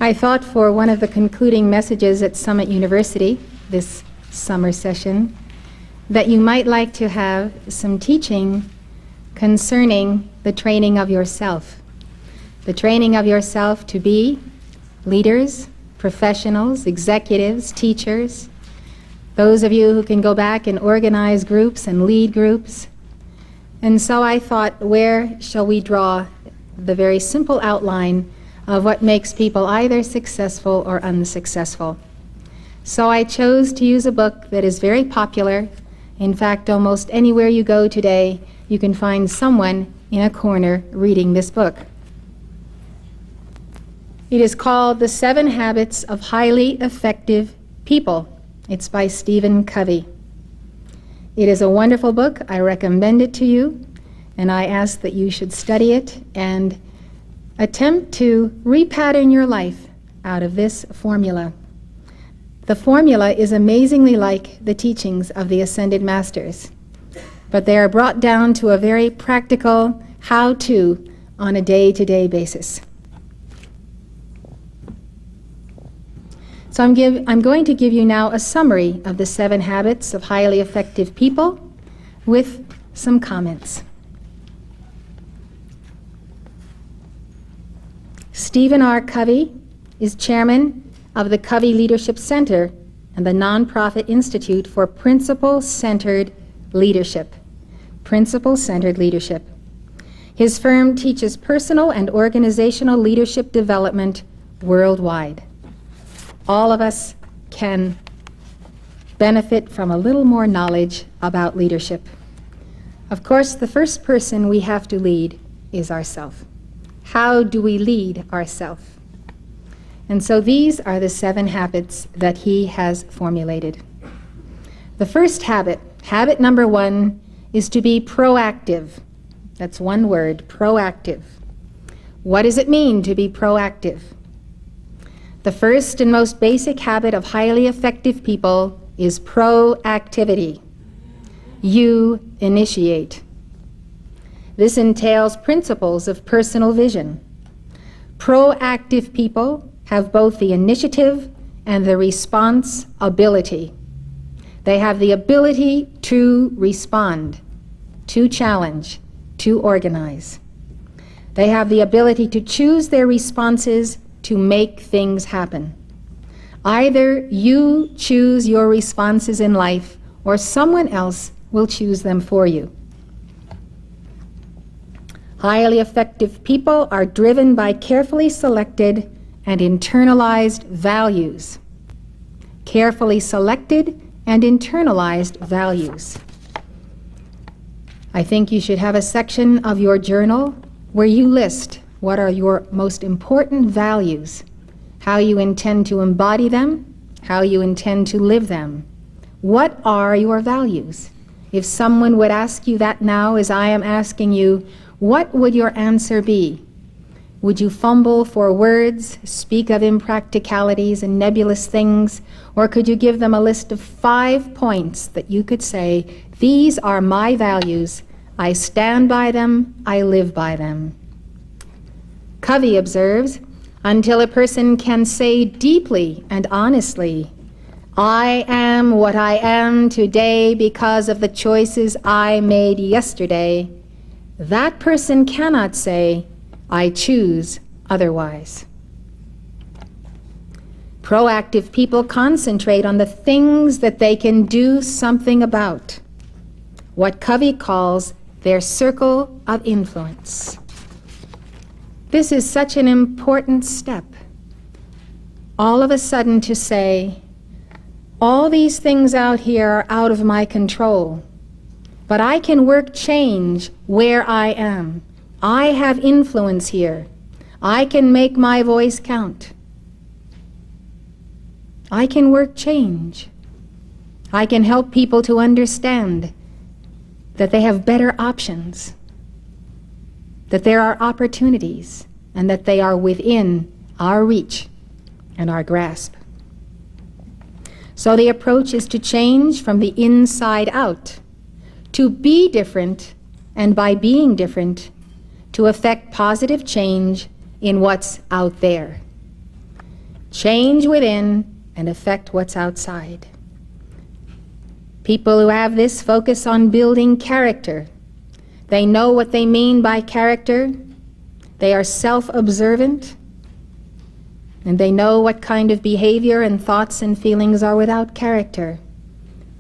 I thought for one of the concluding messages at Summit University this summer session that you might like to have some teaching concerning the training of yourself. The training of yourself to be leaders, professionals, executives, teachers, those of you who can go back and organize groups and lead groups. And so I thought, where shall we draw the very simple outline of what makes people either successful or unsuccessful? So I chose to use a book that is very popular. In fact, almost anywhere you go today, you can find someone in a corner reading this book. It is called The 7 Habits of Highly Effective People. It's by Stephen Covey. It is a wonderful book. I recommend it to you, and I ask that you should study it and attempt to repattern your life out of this formula. The formula is amazingly like the teachings of the Ascended Masters, but they are brought down to a very practical how-to on a day-to-day basis. So I'm going to give you now a summary of the 7 habits of highly effective people with some comments. Stephen R. Covey is chairman of the Covey Leadership Center and the nonprofit Institute for Principle-Centered Leadership. Principle-Centered Leadership. His firm teaches personal and organizational leadership development worldwide. All of us can benefit from a little more knowledge about leadership. Of course, the first person we have to lead is ourselves. How do we lead ourselves? And so these are the 7 habits that he has formulated. The first habit, habit number 1, is to be proactive. That's one word, proactive. What does it mean to be proactive? The first and most basic habit of highly effective people is proactivity. You initiate. This entails principles of personal vision. Proactive people have both the initiative and the response ability. They have the ability to respond, to challenge, to organize. They have the ability to choose their responses to make things happen. Either you choose your responses in life or someone else will choose them for you. Highly effective people are driven by carefully selected and internalized values. Carefully selected and internalized values. I think you should have a section of your journal where you list what are your most important values, how you intend to embody them, how you intend to live them. What are your values? If someone would ask you that now, as I am asking you, what would your answer be? Would you fumble for words, speak of impracticalities and nebulous things, or could you give them a list of 5 points that you could say, these are my values, I stand by them, I live by them? Covey observes, until a person can say deeply and honestly, I am what I am today because of the choices I made yesterday, that person cannot say, I choose otherwise. Proactive people concentrate on the things that they can do something about, what Covey calls their circle of influence. This is such an important step. All of a sudden to say, all these things out here are out of my control, but I can work change where I am. I have influence here. I can make my voice count. I can work change. I can help people to understand that they have better options, that there are opportunities, and that they are within our reach and our grasp. So the approach is to change from the inside out, to be different, and by being different, to effect positive change in what's out there. change within and affect what's outside. People who have this focus on building character. They know what they mean by character. They are self-observant. And they know what kind of behavior and thoughts and feelings are without character.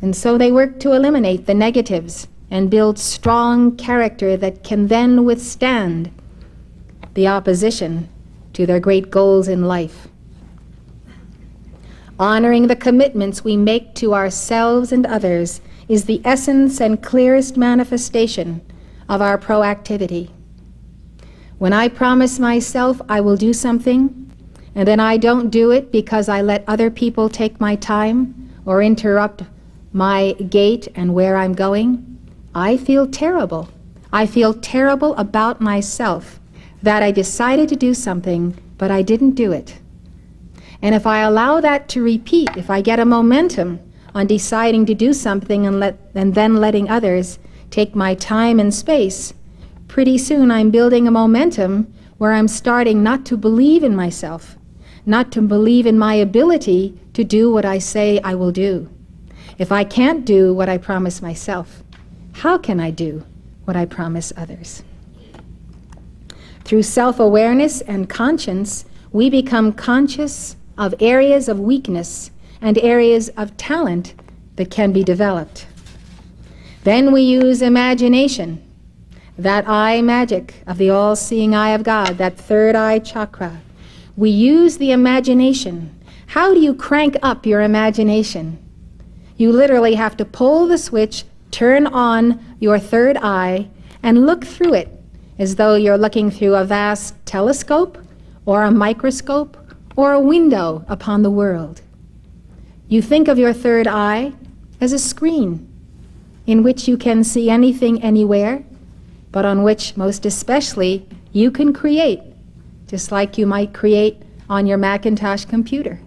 And so they work to eliminate the negatives and build strong character that can then withstand the opposition to their great goals in life. Honoring the commitments we make to ourselves and others is the essence and clearest manifestation of our proactivity. When I promise myself I will do something, and then I don't do it because I let other people take my time or interrupt my gait and where I'm going, I feel terrible. I feel terrible about myself that I decided to do something, but I didn't do it. And if I allow that to repeat, if I get a momentum on deciding to do something and then letting others take my time and space, pretty soon I'm building a momentum where I'm starting not to believe in myself, not to believe in my ability to do what I say I will do. If I can't do what I promise myself, how can I do what I promise others? Through self-awareness and conscience, we become conscious of areas of weakness and areas of talent that can be developed. Then we use imagination, that eye magic of the all-seeing eye of God, that third eye chakra. We use the imagination. How do you crank up your imagination? You literally have to pull the switch, turn on your third eye, and look through it as though you're looking through a vast telescope or a microscope or a window upon the world. You think of your third eye as a screen in which you can see anything anywhere, but on which most especially you can create, just like you might create on your Macintosh computer.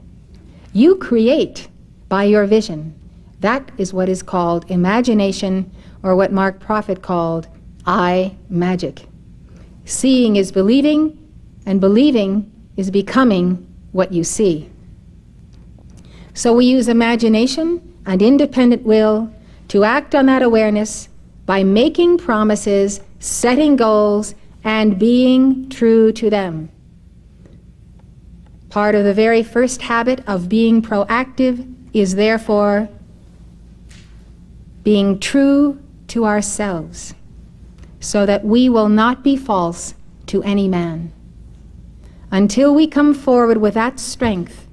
You create by your vision. That is what is called imagination, or what Mark Prophet called eye magic. Seeing is believing, and believing is becoming what you see. So we use imagination and independent will to act on that awareness by making promises, setting goals, and being true to them. Part of the very first habit of being proactive is therefore being true to ourselves, so that we will not be false to any man. Until we come forward with that strength,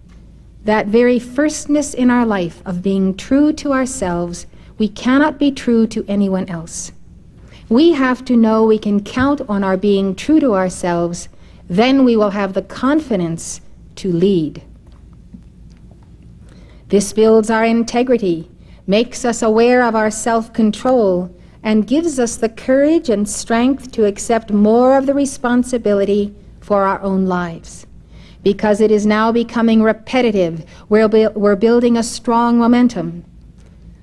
that very firstness in our life of being true to ourselves, we cannot be true to anyone else. We have to know we can count on our being true to ourselves, then we will have the confidence to lead. This builds our integrity, makes us aware of our self-control, and gives us the courage and strength to accept more of the responsibility for our own lives. Because it is now becoming repetitive, we're building a strong momentum.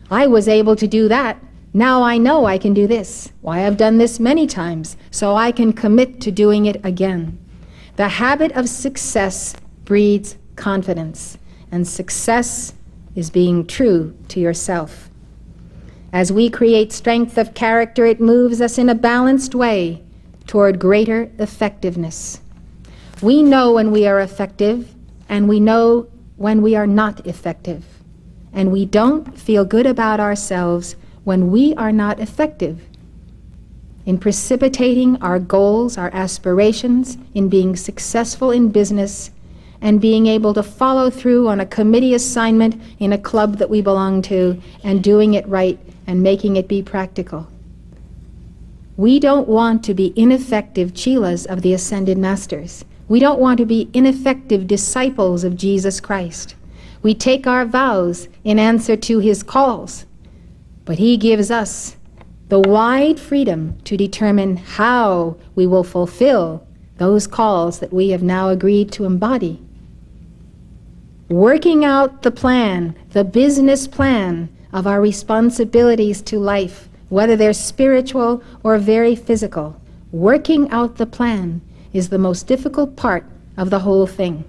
I was able to do that. Now I know I can do this. Why, I've done this many times, so I can commit to doing it again. The habit of success breeds confidence, and success is being true to yourself. As we create strength of character, it moves us in a balanced way toward greater effectiveness. We know when we are effective, and we know when we are not effective. And we don't feel good about ourselves when we are not effective in precipitating our goals, our aspirations, in being successful in business, and being able to follow through on a committee assignment in a club that we belong to, and doing it right and making it be practical. We don't want to be ineffective chelas of the ascended masters. We don't want to be ineffective disciples of Jesus Christ. We take our vows in answer to his calls, but he gives us the wide freedom to determine how we will fulfill those calls that we have now agreed to embody. Working out the plan, the business plan of our responsibilities to life, whether they're spiritual or very physical, working out the plan is the most difficult part of the whole thing.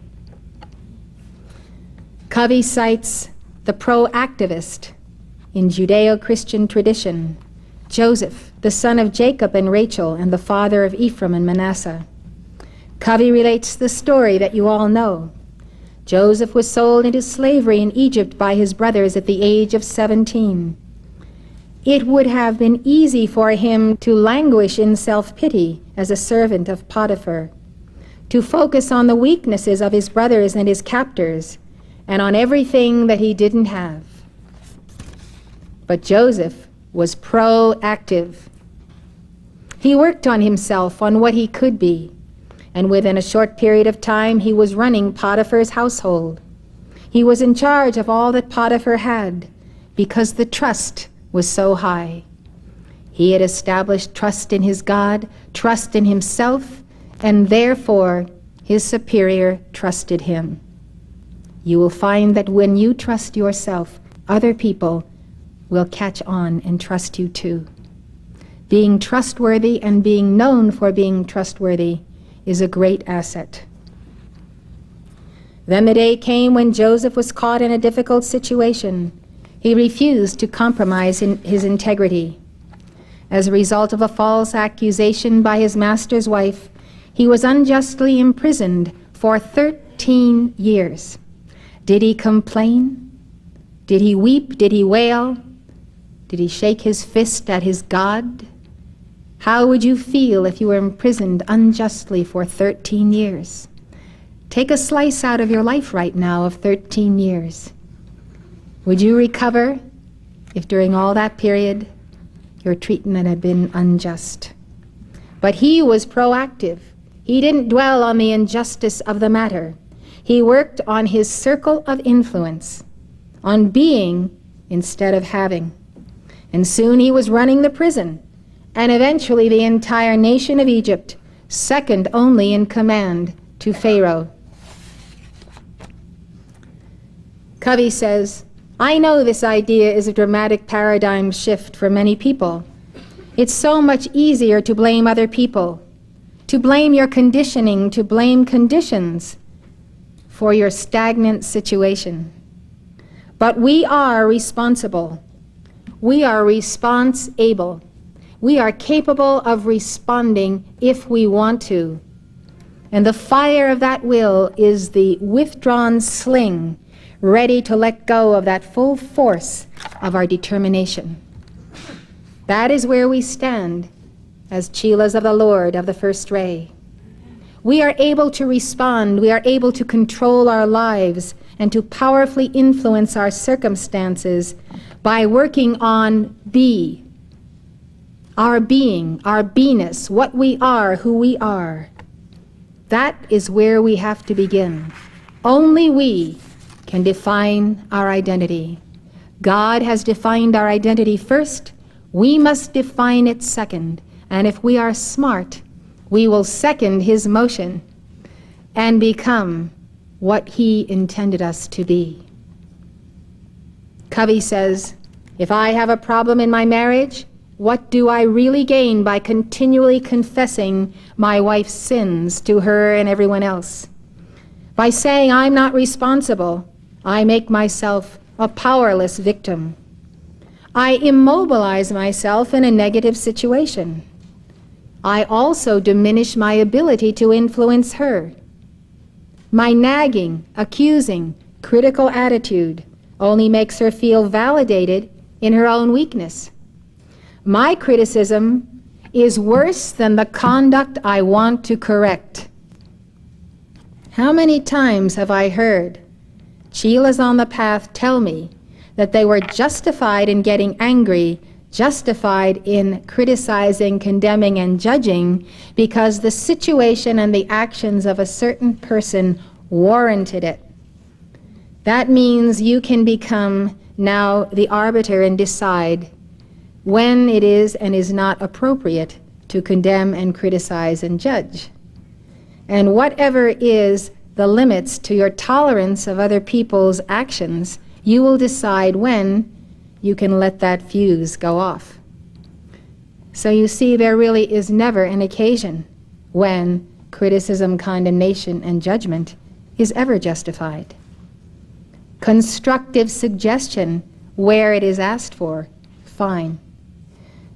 Covey cites the pro-activist in Judeo-Christian tradition, Joseph, the son of Jacob and Rachel and the father of Ephraim and Manasseh. Covey relates the story that you all know. Joseph was sold into slavery in Egypt by his brothers at the age of 17. It would have been easy for him to languish in self-pity as a servant of Potiphar, to focus on the weaknesses of his brothers and his captors, and on everything that he didn't have. But Joseph was proactive. He worked on himself, on what he could be, and within a short period of time he was running Potiphar's household. He was in charge of all that Potiphar had, because the trust was so high. He had established trust in his God, trust in himself, and therefore his superior trusted him. You will find that when you trust yourself, other people will catch on and trust you too. Being trustworthy and being known for being trustworthy is a great asset. Then the day came when Joseph was caught in a difficult situation. He refused to compromise in his integrity. As a result of a false accusation by his master's wife, he was unjustly imprisoned for 13 years. Did he complain? Did he weep? Did he wail? Did he shake his fist at his God? How would you feel if you were imprisoned unjustly for 13 years? Take a slice out of your life right now of 13 years. Would you recover if during all that period your treatment had been unjust? But he was proactive. He didn't dwell on the injustice of the matter. He worked on his circle of influence, on being instead of having. And soon he was running the prison, and eventually the entire nation of Egypt, second only in command to Pharaoh. Covey says, I know this idea is a dramatic paradigm shift for many people. It's so much easier to blame other people, to blame your conditioning, to blame conditions for your stagnant situation. But we are responsible. We are response-able. We are capable of responding if we want to. And the fire of that will is the withdrawn sling, ready to let go of that full force of our determination. That is where we stand as chelas of the Lord of the first ray. We are able to respond, we are able to control our lives and to powerfully influence our circumstances by working on our being, our beiness, what we are, who we are. That is where we have to begin. Only we can define our identity. God has defined our identity first. We must define it second. And if we are smart, we will second his motion and become what he intended us to be. Covey says, if I have a problem in my marriage, what do I really gain by continually confessing my wife's sins to her and everyone else? By saying I'm not responsible, I make myself a powerless victim. I immobilize myself in a negative situation. I also diminish my ability to influence her. My nagging, accusing, critical attitude only makes her feel validated in her own weakness. My criticism is worse than the conduct I want to correct. How many times have I heard chelas on the path tell me that they were justified in getting angry, justified in criticizing, condemning, and judging because the situation and the actions of a certain person warranted it. That means you can become now the arbiter and decide when it is and is not appropriate to condemn and criticize and judge. And whatever is the limits to your tolerance of other people's actions, you will decide when you can let that fuse go off. So you see, there really is never an occasion when criticism, condemnation, and judgment is ever justified. Constructive suggestion where it is asked for, fine.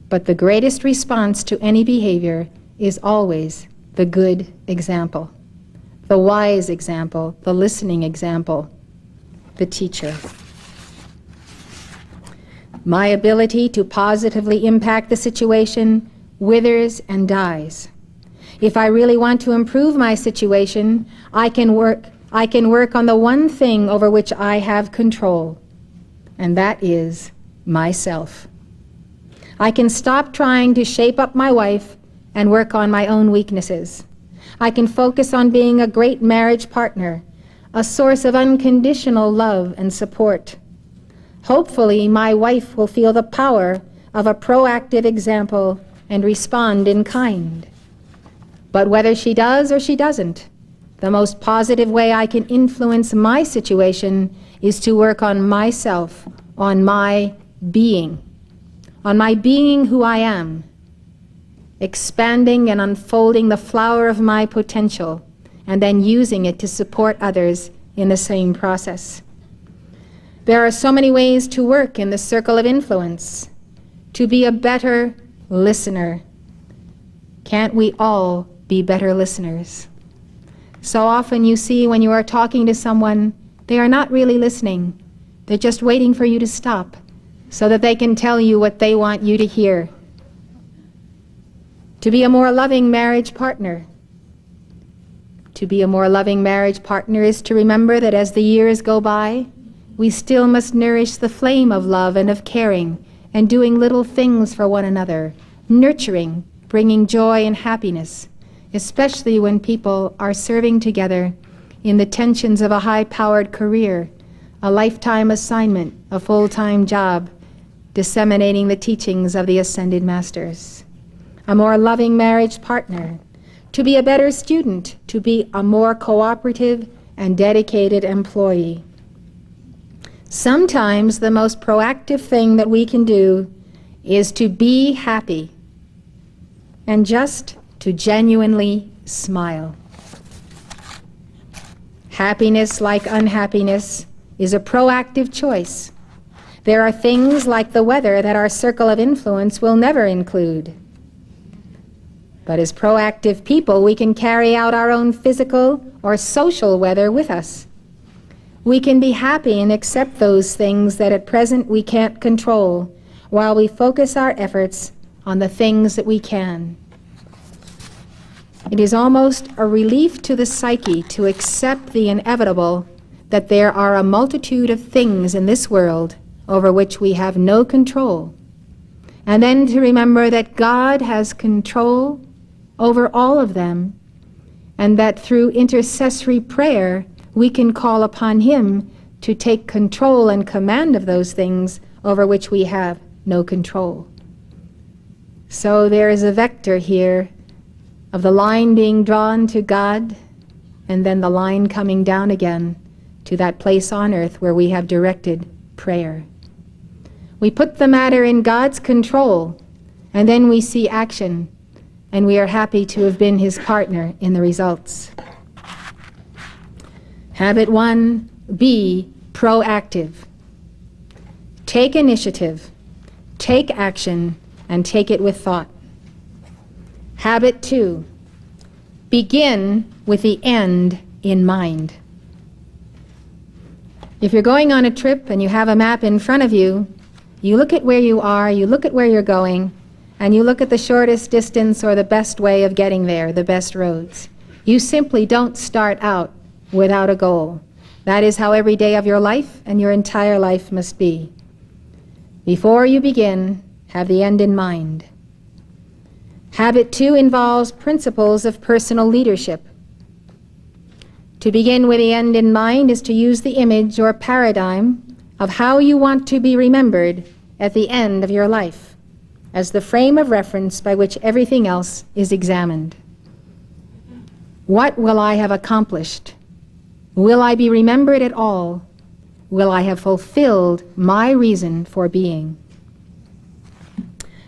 But the greatest response to any behavior is always the good example, the wise example, the listening example, the teacher. My ability to positively impact the situation withers and dies. If I really want to improve my situation, I can work on the one thing over which I have control, and that is myself. I can stop trying to shape up my wife and work on my own weaknesses. I can focus on being a great marriage partner, a source of unconditional love and support. Hopefully, my wife will feel the power of a proactive example and respond in kind. But whether she does or she doesn't, the most positive way I can influence my situation is to work on myself, on my being who I am, expanding and unfolding the flower of my potential, and then using it to support others in the same process. There are so many ways to work in the circle of influence, to be a better listener. Can't we all be better listeners? So often you see when you are talking to someone, they are not really listening. They're just waiting for you to stop so that they can tell you what they want you to hear. To be a more loving marriage partner. To be a more loving marriage partner is to remember that as the years go by, we still must nourish the flame of love and of caring and doing little things for one another, nurturing, bringing joy and happiness, especially when people are serving together in the tensions of a high-powered career, a lifetime assignment, a full-time job, disseminating the teachings of the Ascended Masters. A more loving marriage partner, to be a better student, to be a more cooperative and dedicated employee. Sometimes the most proactive thing that we can do is to be happy and just to genuinely smile. Happiness, like unhappiness, is a proactive choice. There are things like the weather that our circle of influence will never include. But as proactive people, we can carry out our own physical or social weather with us. We can be happy and accept those things that at present we can't control, while we focus our efforts on the things that we can. It is almost a relief to the psyche to accept the inevitable that there are a multitude of things in this world over which we have no control, and then to remember that God has control over all of them, and that through intercessory prayer we can call upon Him to take control and command of those things over which we have no control. So there is a vector here of the line being drawn to God, and then the line coming down again to that place on earth where we have directed prayer. We put the matter in God's control, and then we see action, and we are happy to have been His partner in the results. Habit 1, be proactive. Take initiative, take action, and take it with thought. Habit 2, begin with the end in mind. If you're going on a trip and you have a map in front of you, you look at where you are, you look at where you're going, and you look at the shortest distance or the best way of getting there, the best roads. You simply don't start out without a goal. That is how every day of your life and your entire life must be. Before you begin, have the end in mind. Habit 2 involves principles of personal leadership. To begin with the end in mind is to use the image or paradigm of how you want to be remembered at the end of your life as the frame of reference by which everything else is examined. What will I have accomplished? Will I be remembered at all? Will I have fulfilled my reason for being?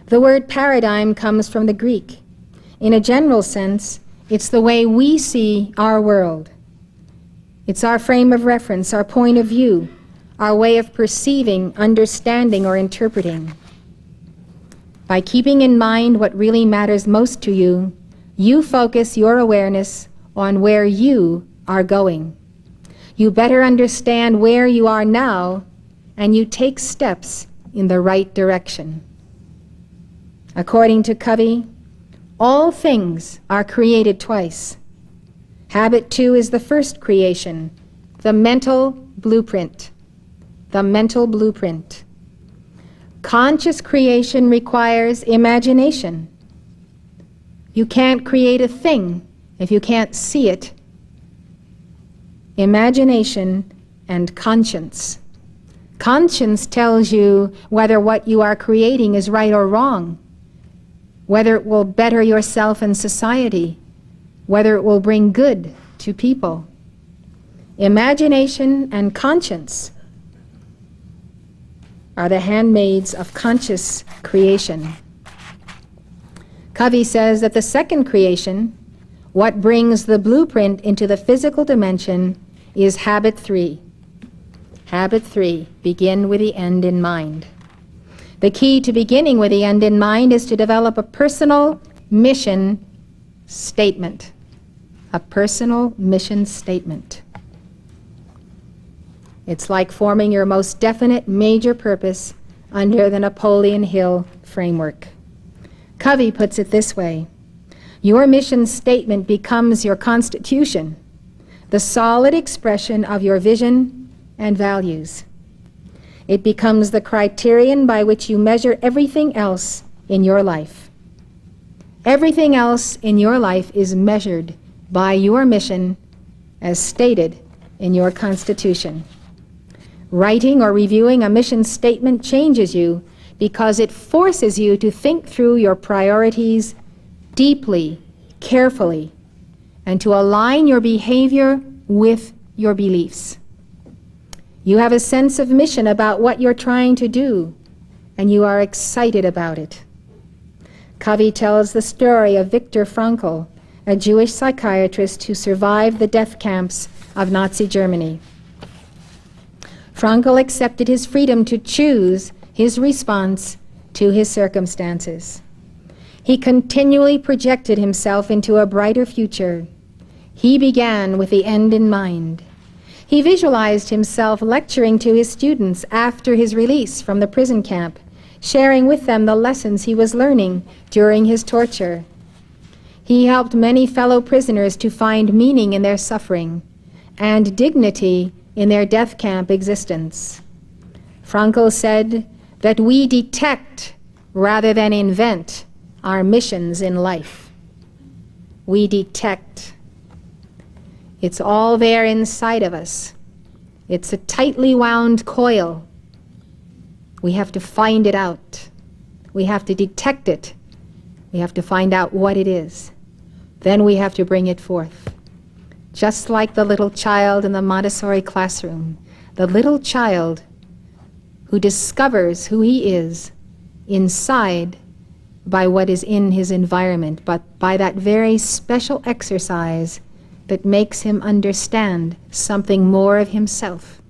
The word paradigm comes from the Greek. In a general sense, it's the way we see our world. It's our frame of reference, our point of view, our way of perceiving, understanding, or interpreting. By keeping in mind what really matters most to you, you focus your awareness on where you are going. You better understand where you are now, and you take steps in the right direction. According to Covey, all things are created twice. Habit 2 is the first creation, the mental blueprint. The mental blueprint. Conscious creation requires imagination. You can't create a thing if you can't see it. Imagination and conscience. Conscience tells you whether what you are creating is right or wrong, whether it will better yourself and society, whether it will bring good to people. Imagination and conscience are the handmaids of conscious creation. Covey says that the second creation, what brings the blueprint into the physical dimension, is habit 3. Habit 3, begin with the end in mind. The key to beginning with the end in mind is to develop a personal mission statement. A personal mission statement. It's like forming your most definite major purpose under the Napoleon Hill framework. Covey puts it this way: your mission statement becomes your constitution, the solid expression of your vision and values. It becomes the criterion by which you measure everything else in your life. Everything else in your life is measured by your mission as stated in your constitution. Writing or reviewing a mission statement changes you because it forces you to think through your priorities deeply, carefully, and to align your behavior with your beliefs. You have a sense of mission about what you're trying to do, and you are excited about it. Covey tells the story of Viktor Frankl, a Jewish psychiatrist who survived the death camps of Nazi Germany. Frankl accepted his freedom to choose his response to his circumstances. He continually projected himself into a brighter future. He began with the end in mind. He visualized himself lecturing to his students after his release from the prison camp, sharing with them the lessons he was learning during his torture. He helped many fellow prisoners to find meaning in their suffering and dignity in their death camp existence. Frankl said that we detect rather than invent our missions in life. We detect. It's all there inside of us. It's a tightly wound coil. We have to find it out. We have to detect it. We have to find out what it is. Then we have to bring it forth. Just like the little child in the Montessori classroom, the little child who discovers who he is inside by what is in his environment, but by that very special exercise that makes him understand something more of himself.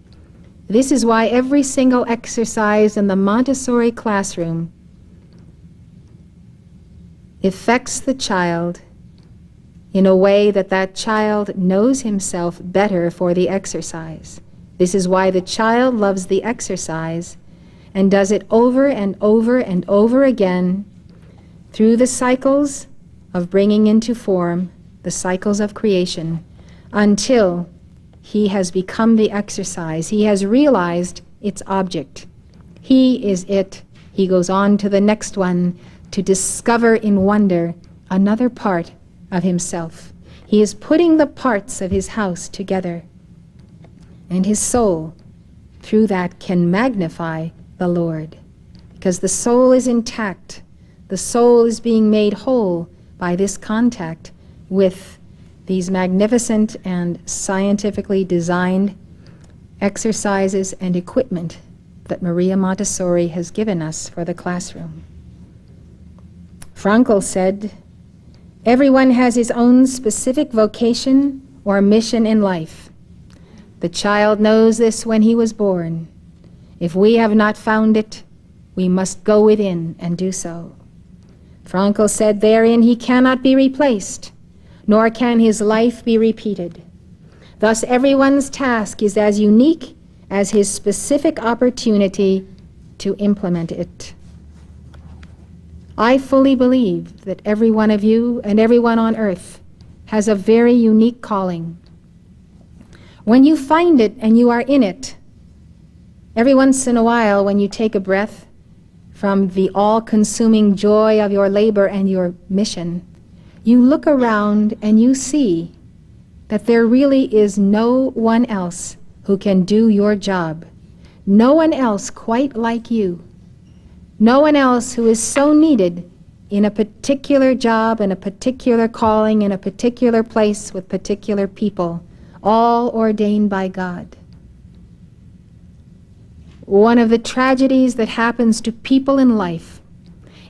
This is why every single exercise in the Montessori classroom affects the child in a way that that child knows himself better for the exercise. This is why the child loves the exercise and does it over and over and over again through the cycles of bringing into form, the cycles of creation, until he has become the exercise. He has realized its object. He is it. He goes on to the next one to discover in wonder another part of himself. He is putting the parts of his house together, and his soul, through that, can magnify the Lord, because the soul is intact. The soul is being made whole by this contact with these magnificent and scientifically designed exercises and equipment that Maria Montessori has given us for the classroom. Frankl said, "Everyone has his own specific vocation or mission in life. The child knows this when he was born. If we have not found it, we must go within and do so. Frankl said, therein he cannot be replaced, nor can his life be repeated. Thus everyone's task is as unique as his specific opportunity to implement it. I fully believe that every one of you and everyone on earth has a very unique calling. When you find it and you are in it, every once in a while when you take a breath from the all-consuming joy of your labor and your mission, you look around and you see that there really is no one else who can do your job. No one else quite like you. No one else who is so needed in a particular job, in a particular calling, in a particular place with particular people, all ordained by God. One of the tragedies that happens to people in life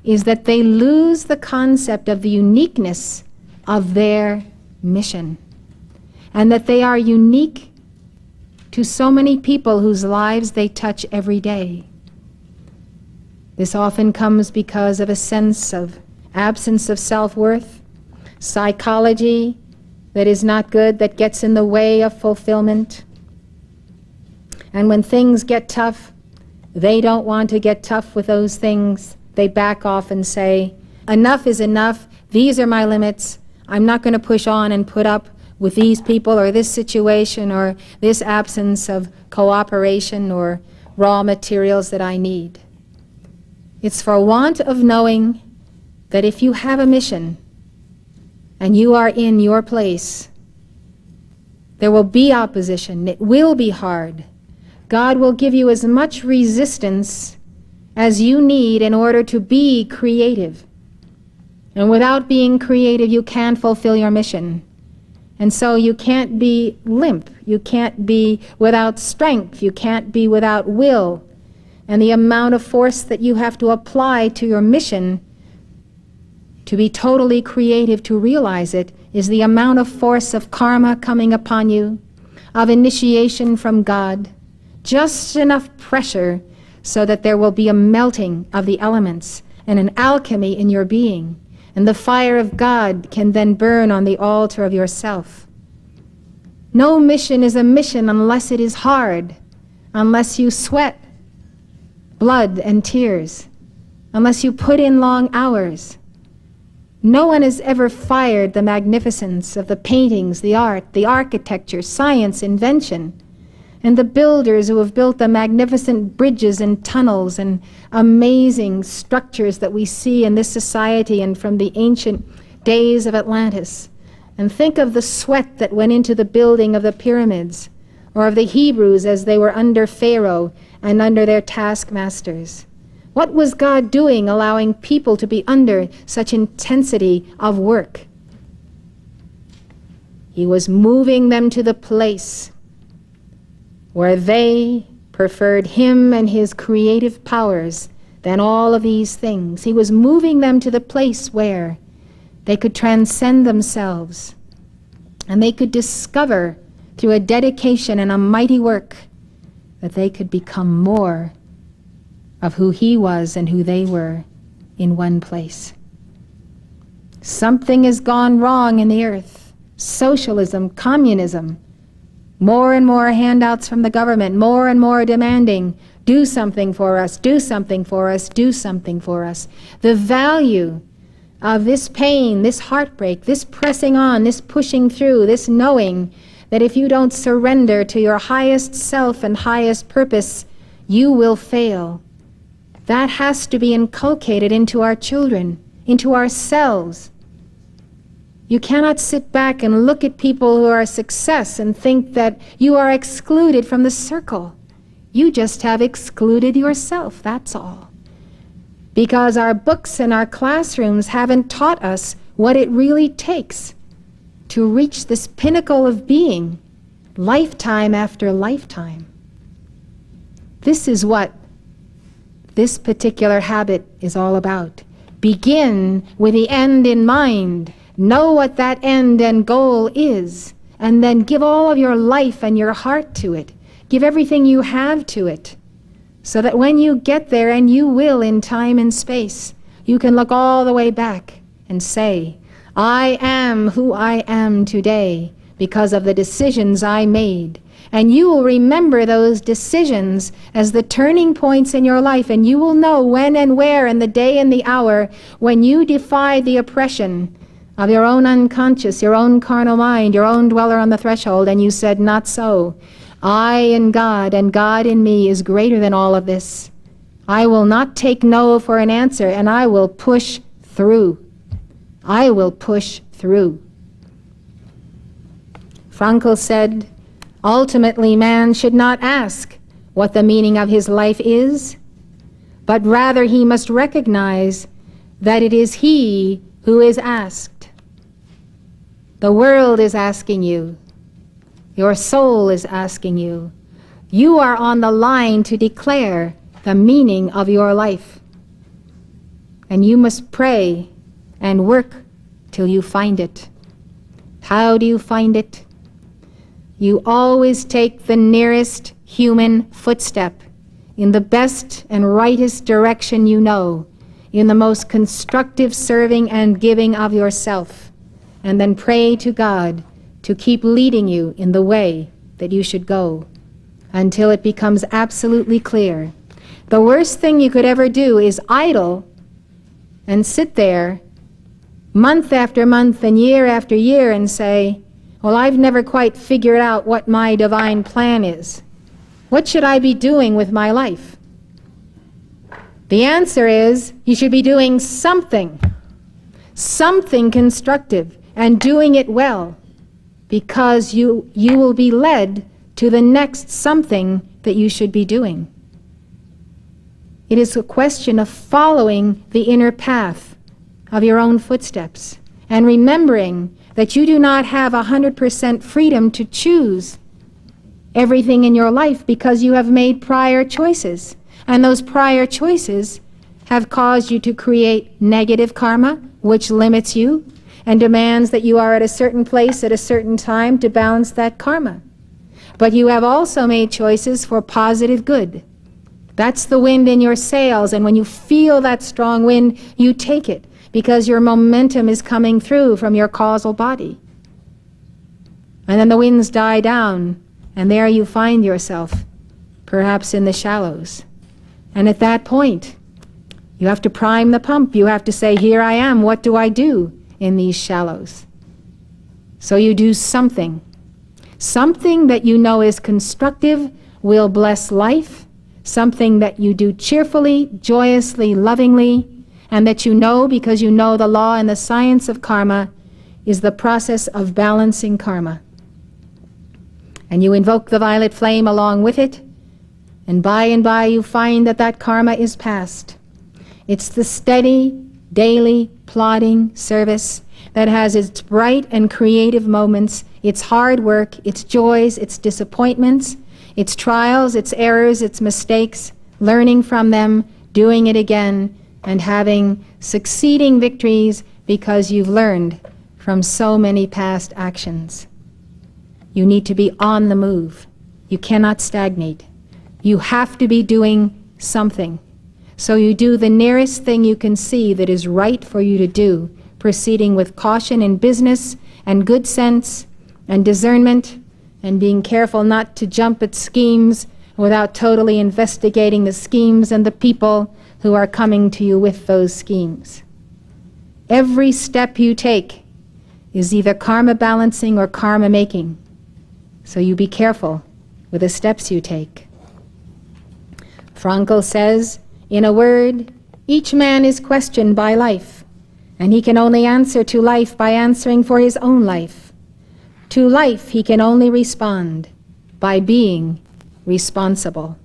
is that they lose the concept of the uniqueness of their mission, and that they are unique to so many people whose lives they touch every day. This often comes because of a sense of absence of self-worth, psychology that is not good, that gets in the way of fulfillment. And when things get tough, they don't want to get tough with those things. They back off and say, enough is enough, these are my limits, I'm not going to push on and put up with these people or this situation or this absence of cooperation or raw materials that I need. It's for want of knowing that if you have a mission and you are in your place, there will be opposition. It will be hard. God will give you as much resistance as you need in order to be creative. And without being creative, you can't fulfill your mission. And so you can't be limp. You can't be without strength. You can't be without will. And the amount of force that you have to apply to your mission to be totally creative, to realize it, is the amount of force of karma coming upon you, of initiation from God, just enough pressure so that there will be a melting of the elements and an alchemy in your being, and the fire of God can then burn on the altar of yourself. No mission is a mission unless it is hard, unless you sweat blood and tears, unless you put in long hours. No one has ever fired the magnificence of the paintings, the art, the architecture, science, invention, and the builders who have built the magnificent bridges and tunnels and amazing structures that we see in this society and from the ancient days of Atlantis. And think of the sweat that went into the building of the pyramids, or of the Hebrews as they were under Pharaoh and under their taskmasters. What was God doing, allowing people to be under such intensity of work? He was moving them to the place where they preferred him and his creative powers than all of these things. He was moving them to the place where they could transcend themselves and they could discover through a dedication and a mighty work that they could become more of who he was and who they were in one place. Something has gone wrong in the earth. Socialism, communism, more and more handouts from the government, more and more demanding, do something for us, do something for us, do something for us. The value of this pain, this heartbreak, this pressing on, this pushing through, this knowing that if you don't surrender to your highest self and highest purpose, you will fail. That has to be inculcated into our children, into ourselves. You cannot sit back and look at people who are a success and think that you are excluded from the circle. You just have excluded yourself, that's all. Because our books and our classrooms haven't taught us what it really takes to reach this pinnacle of being, lifetime after lifetime. This is what this particular habit is all about. Begin with the end in mind. Know what that end and goal is, and then give all of your life and your heart to it. Give everything you have to it, so that when you get there, and you will in time and space, you can look all the way back and say, I am who I am today because of the decisions I made. And you will remember those decisions as the turning points in your life, and you will know when and where and the day and the hour when you defied the oppression of your own unconscious, your own carnal mind, your own dweller on the threshold, and you said, not so. I in God and God in me is greater than all of this. I will not take no for an answer, and I will push through. I will push through. Frankl said, ultimately, man should not ask what the meaning of his life is, but rather he must recognize that it is he who is asked. The world is asking you. Your soul is asking you. You are on the line to declare the meaning of your life. And you must pray and work till you find it. How do you find it? You always take the nearest human footstep in the best and rightest direction you know, in the most constructive serving and giving of yourself, and then pray to God to keep leading you in the way that you should go until it becomes absolutely clear. The worst thing you could ever do is idle and sit there month after month and year after year and say, well, I've never quite figured out what my divine plan is. What should I be doing with my life? The answer is you should be doing something constructive, and doing it well, because you will be led to the next something that you should be doing. It is a question of following the inner path of your own footsteps and remembering that you do not have 100% freedom to choose everything in your life because you have made prior choices. And those prior choices have caused you to create negative karma, which limits you and demands that you are at a certain place at a certain time to balance that karma. But you have also made choices for positive good. That's the wind in your sails, and when you feel that strong wind, you take it, because your momentum is coming through from your causal body. And then the winds die down, and there you find yourself, perhaps in the shallows. And at that point, you have to prime the pump. You have to say, here I am, what do I do in these shallows? So you do something. Something that you know is constructive, will bless life, something that you do cheerfully, joyously, lovingly, and that you know, because you know the law and the science of karma, is the process of balancing karma. And you invoke the violet flame along with it, and by you find that that karma is past. It's the steady, daily, plodding service that has its bright and creative moments, its hard work, its joys, its disappointments, its trials, its errors, its mistakes, learning from them, doing it again, and having succeeding victories because you've learned from so many past actions. You need to be on the move. You cannot stagnate. You have to be doing something. So you do the nearest thing you can see that is right for you to do, proceeding with caution in business and good sense and discernment, and being careful not to jump at schemes without totally investigating the schemes and the people who are coming to you with those schemes. Every step you take is either karma balancing or karma making. So you be careful with the steps you take. Frankl says, in a word, each man is questioned by life, and he can only answer to life by answering for his own life. To life he can only respond by being responsible,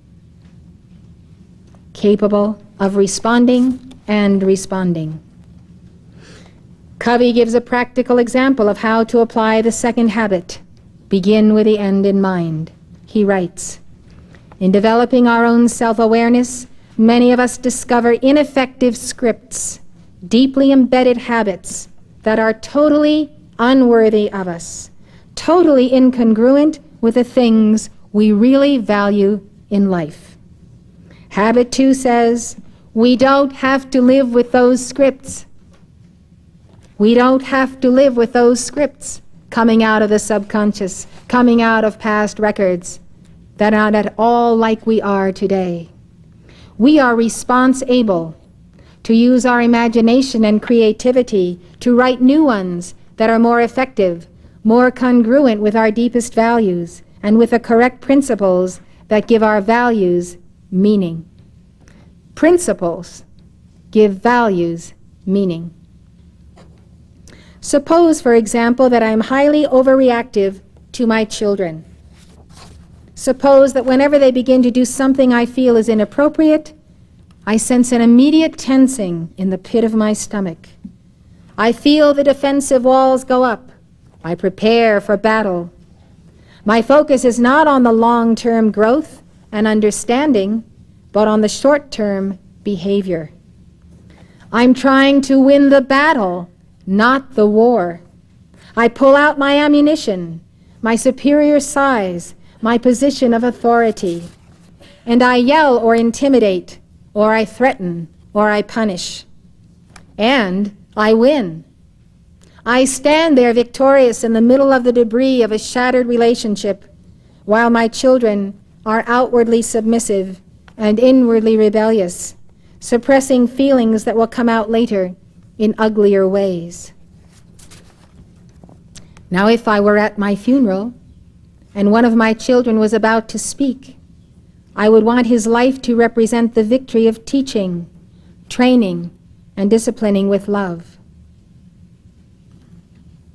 capable of responding and responding. Covey gives a practical example of how to apply the second habit, begin with the end in mind. He writes, in developing our own self-awareness, many of us discover ineffective scripts, deeply embedded habits that are totally unworthy of us, totally incongruent with the things we really value in life. Habit 2 says, we don't have to live with those scripts. We don't have to live with those scripts coming out of the subconscious, coming out of past records that are not at all like we are today. We are response-able to use our imagination and creativity to write new ones that are more effective, more congruent with our deepest values, and with the correct principles that give our values meaning. Principles give values meaning. Suppose, for example, that I'm highly overreactive to my children. Suppose that whenever they begin to do something I feel is inappropriate, I sense an immediate tensing in the pit of my stomach. I feel the defensive walls go up. I prepare for battle. My focus is not on the long-term growth and understanding, but on the short-term behavior. I'm trying to win the battle, not the war. I pull out my ammunition, my superior size, my position of authority, and I yell or intimidate, or I threaten, or I punish. And I win. I stand there victorious in the middle of the debris of a shattered relationship, while my children are outwardly submissive and inwardly rebellious, suppressing feelings that will come out later in uglier ways. Now, if I were at my funeral and one of my children was about to speak, I would want his life to represent the victory of teaching, training, and disciplining with love.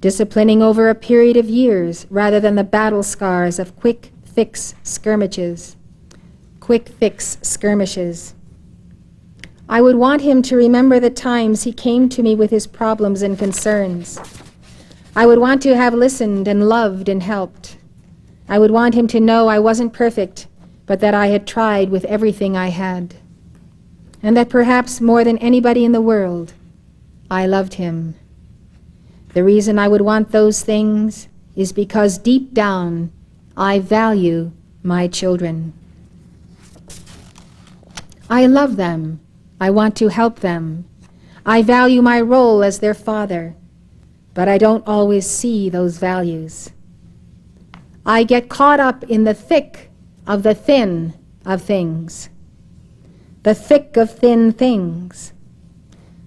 Disciplining over a period of years rather than the battle scars of quick fix skirmishes. I would want him to remember the times he came to me with his problems and concerns. I would want to have listened and loved and helped. I would want him to know I wasn't perfect, but that I had tried with everything I had. And that perhaps more than anybody in the world, I loved him. The reason I would want those things is because deep down, I value my children. I love them. I want to help them. I value my role as their father, but I don't always see those values. I get caught up in the thick of the thin of things. The thick of thin things.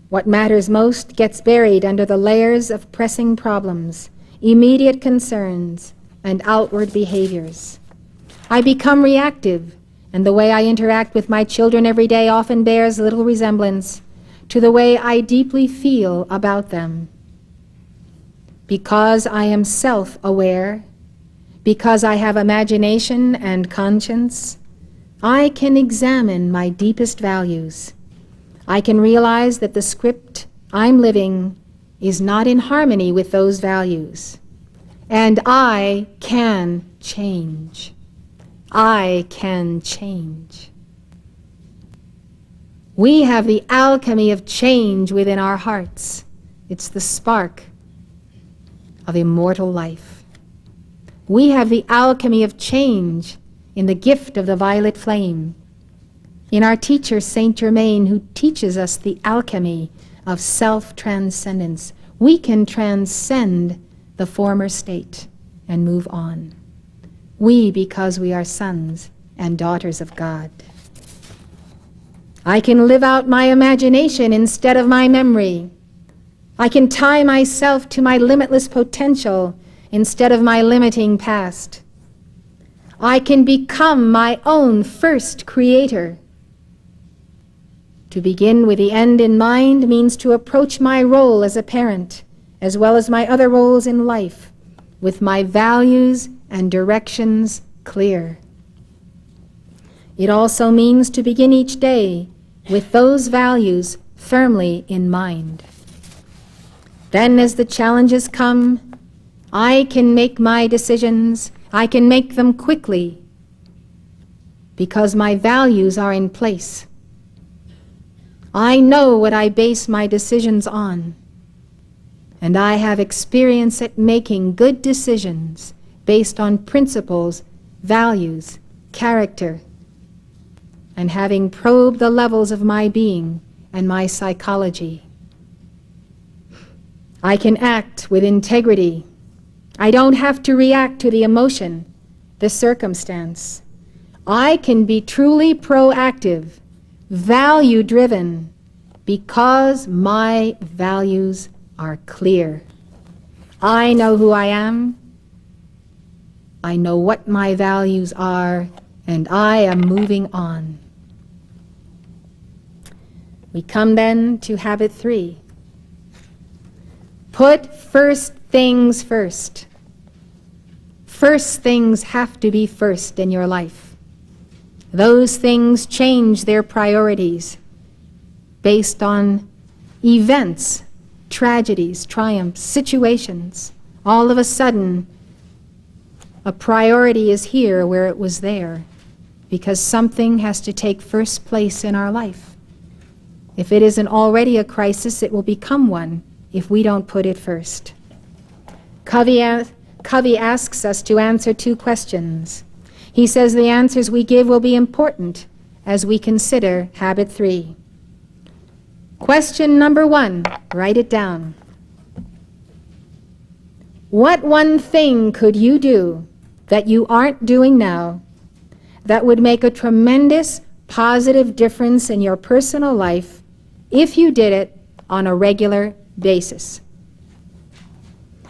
What matters most gets buried under the layers of pressing problems, immediate concerns, and outward behaviors. I become reactive, and the way I interact with my children every day often bears little resemblance to the way I deeply feel about them. Because I am self-aware, because I have imagination and conscience, I can examine my deepest values. I can realize that the script I'm living is not in harmony with those values. And I can change. I can change. We have the alchemy of change within our hearts. It's the spark of immortal life. We have the alchemy of change in the gift of the violet flame, in our teacher, Saint Germain, who teaches us the alchemy of self-transcendence. We can transcend the former state and move on. We, because we are sons and daughters of God. I can live out my imagination instead of my memory. I can tie myself to my limitless potential instead of my limiting past. I can become my own first creator. To begin with the end in mind means to approach my role as a parent, as well as my other roles in life, with my values and directions clear. It also means to begin each day with those values firmly in mind. Then as the challenges come, I can make my decisions. I can make them quickly because my values are in place. I know what I base my decisions on, and I have experience at making good decisions based on principles, values, character, and having probed the levels of my being and my psychology, I can act with integrity. I don't have to react to the emotion, the circumstance. I can be truly proactive, value-driven, because my values are clear. I know who I am. I know what my values are, and I am moving on. We come then to habit 3. Put first things first. First things have to be first in your life. Those things change their priorities based on events, tragedies, triumphs, situations. All of a sudden, a priority is here where it was there, because something has to take first place in our life. If it isn't already a crisis, it will become one if we don't put it first. Covey asks us to answer 2 questions. He says the answers we give will be important as we consider habit 3. Question number 1, write it down. What one thing could you do that you aren't doing now that would make a tremendous positive difference in your personal life if you did it on a regular basis?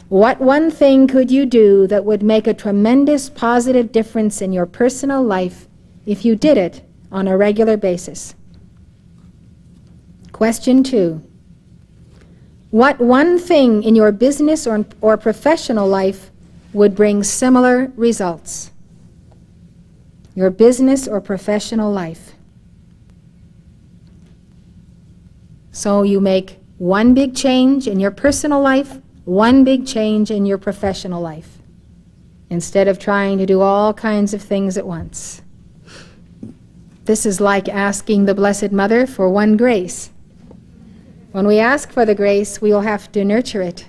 What one thing could you do that would make a tremendous positive difference in your personal life if you did it on a regular basis? Question 2. What one thing in your business or professional life would bring similar results? Your business or professional life. So you make one big change in your personal life, one big change in your professional life, instead of trying to do all kinds of things at once. This is like asking the Blessed Mother for one grace. When we ask for the grace, we will have to nurture it.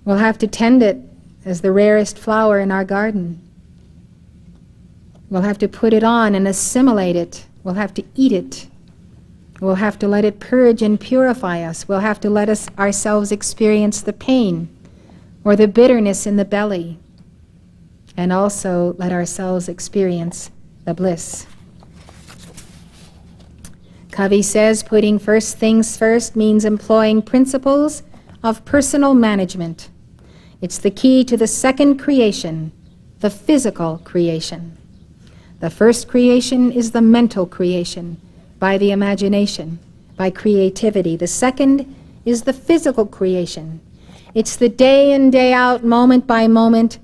We'll have to tend it as the rarest flower in our garden. We'll have to put it on and assimilate it. We'll have to eat it. We'll have to let it purge and purify us. We'll have to let ourselves experience the pain or the bitterness in the belly, and also let ourselves experience the bliss. Covey says putting first things first means employing principles of personal management. It's the key to the second creation, the physical creation. The first creation is the mental creation, by the imagination, by creativity. The second is the physical creation. It's the day in, day out, moment by moment,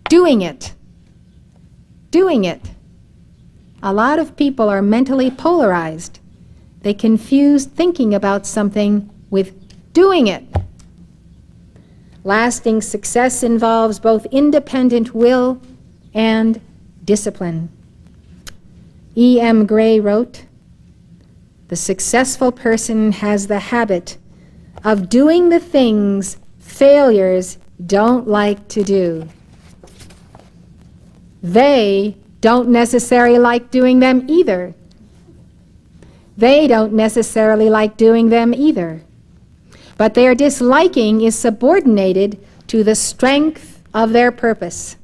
doing it. Doing it. A lot of people are mentally polarized. They confuse thinking about something with doing it. Lasting success involves both independent will and discipline. E.M. Gray wrote, "The successful person has the habit of doing the things failures don't like to do. They don't necessarily like doing them either. They don't necessarily like doing them either. But their disliking is subordinated to the strength of their purpose.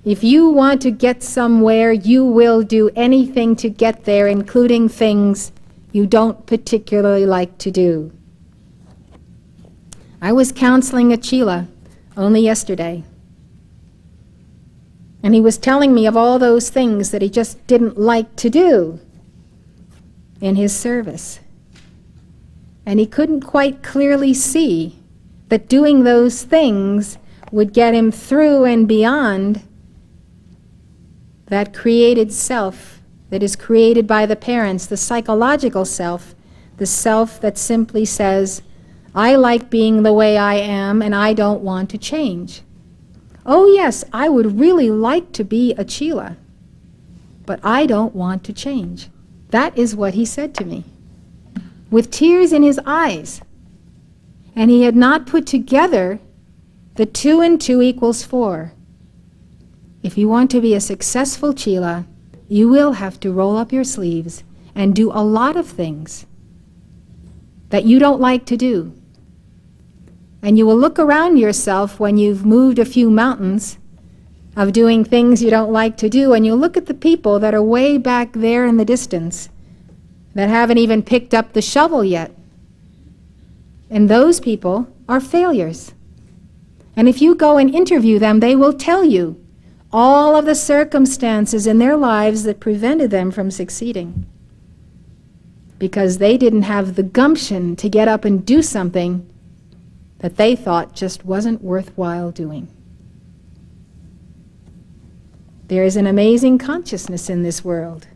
If you want to get somewhere, you will do anything to get there, including things you don't particularly like to do." I was counseling a Chela only yesterday, and he was telling me of all those things that he just didn't like to do in his service. And he couldn't quite clearly see that doing those things would get him through and beyond that created self that is created by the parents, the psychological self, the self that simply says, I like being the way I am and I don't want to change. Oh yes, I would really like to be a Chela, but I don't want to change. That is what he said to me, with tears in his eyes. And he had not put together the 2 and 2 equals 4. If you want to be a successful Chela, you will have to roll up your sleeves and do a lot of things that you don't like to do. And you will look around yourself when you've moved a few mountains of doing things you don't like to do, and you'll look at the people that are way back there in the distance that haven't even picked up the shovel yet. And those people are failures. And if you go and interview them, they will tell you all of the circumstances in their lives that prevented them from succeeding, because they didn't have the gumption to get up and do something that they thought just wasn't worthwhile doing. There is an amazing consciousness in this world.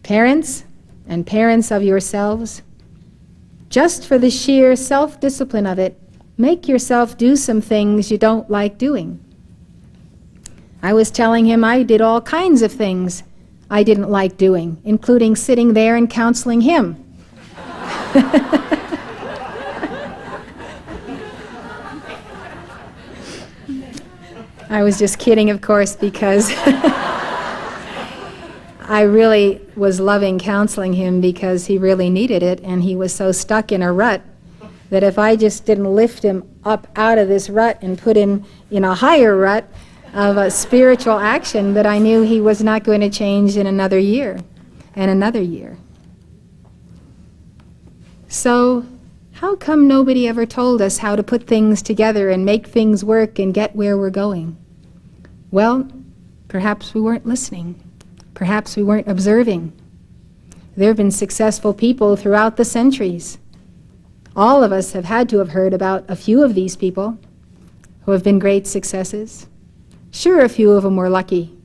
Parents and parents of yourselves, just for the sheer self-discipline of it, make yourself do some things you don't like doing. I was telling him I did all kinds of things I didn't like doing, including sitting there and counseling him. I was just kidding, of course, because I really was loving counseling him because he really needed it, and he was so stuck in a rut that if I just didn't lift him up out of this rut and put him in a higher rut of a spiritual action, that I knew he was not going to change in another year and another year. So how come nobody ever told us how to put things together and make things work and get where we're going? Well, perhaps we weren't listening. Perhaps we weren't observing. There have been successful people throughout the centuries. All of us have had to have heard about a few of these people who have been great successes. Sure, a few of them were lucky.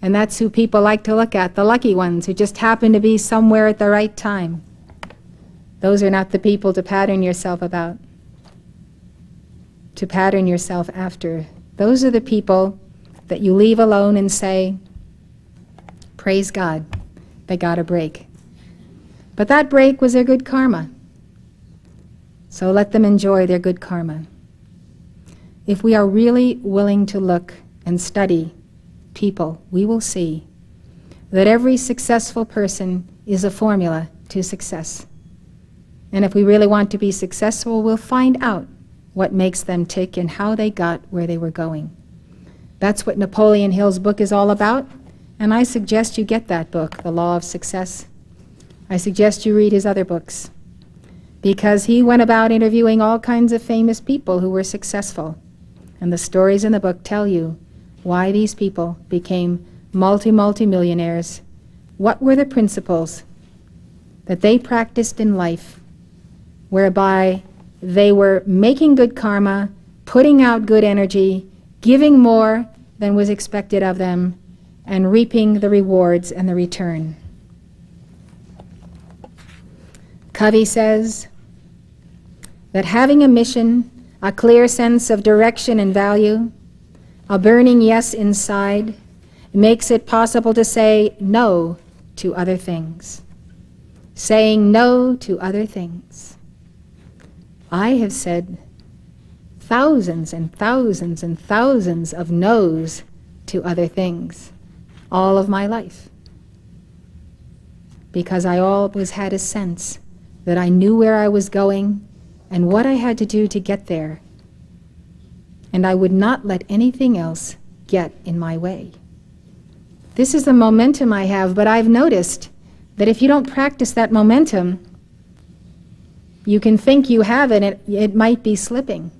And that's who people like to look at, the lucky ones who just happen to be somewhere at the right time. Those are not the people to pattern yourself about, to pattern yourself after. Those are the people that you leave alone and say, praise God, they got a break. But that break was their good karma. So let them enjoy their good karma. If we are really willing to look and study people, we will see that every successful person is a formula to success. And if we really want to be successful, we'll find out what makes them tick and how they got where they were going. That's what Napoleon Hill's book is all about, and I suggest you get that book, The Law of Success. I suggest you read his other books, because he went about interviewing all kinds of famous people who were successful. And the stories in the book tell you why these people became multi-millionaires. What were the principles that they practiced in life whereby they were making good karma, putting out good energy, giving more than was expected of them, and reaping the rewards and the return. Covey says that having a mission, a clear sense of direction and value, a burning yes inside, makes it possible to say no to other things. Saying no to other things. I have said thousands and thousands and thousands of no's to other things all of my life, because I always had a sense that I knew where I was going and what I had to do to get there, and I would not let anything else get in my way. This is the momentum I have, but I've noticed that if you don't practice that momentum, you can think you have it, it might be slipping.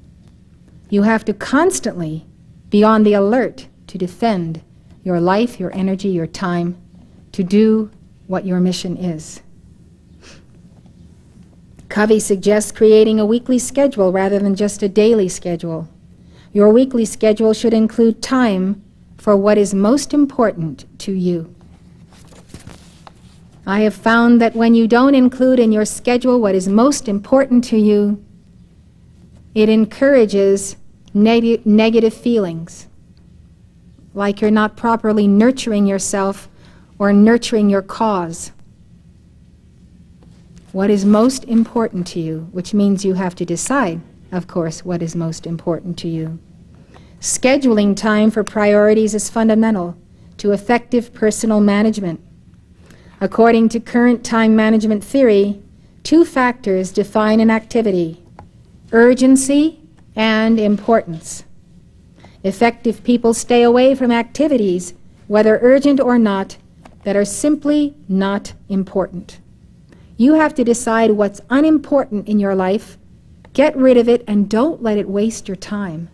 You have to constantly be on the alert to defend your life, your energy, your time, to do what your mission is. Covey suggests creating a weekly schedule rather than just a daily schedule. Your weekly schedule should include time for what is most important to you. I have found that when you don't include in your schedule what is most important to you, it encourages negative feelings, like you're not properly nurturing yourself or nurturing your cause. What is most important to you, which means you have to decide, of course, what is most important to you. Scheduling time for priorities is fundamental to effective personal management. According to current time management theory, two factors define an activity: urgency and importance. Effective people stay away from activities, whether urgent or not, that are simply not important. You have to decide what's unimportant in your life, get rid of it, and don't let it waste your time.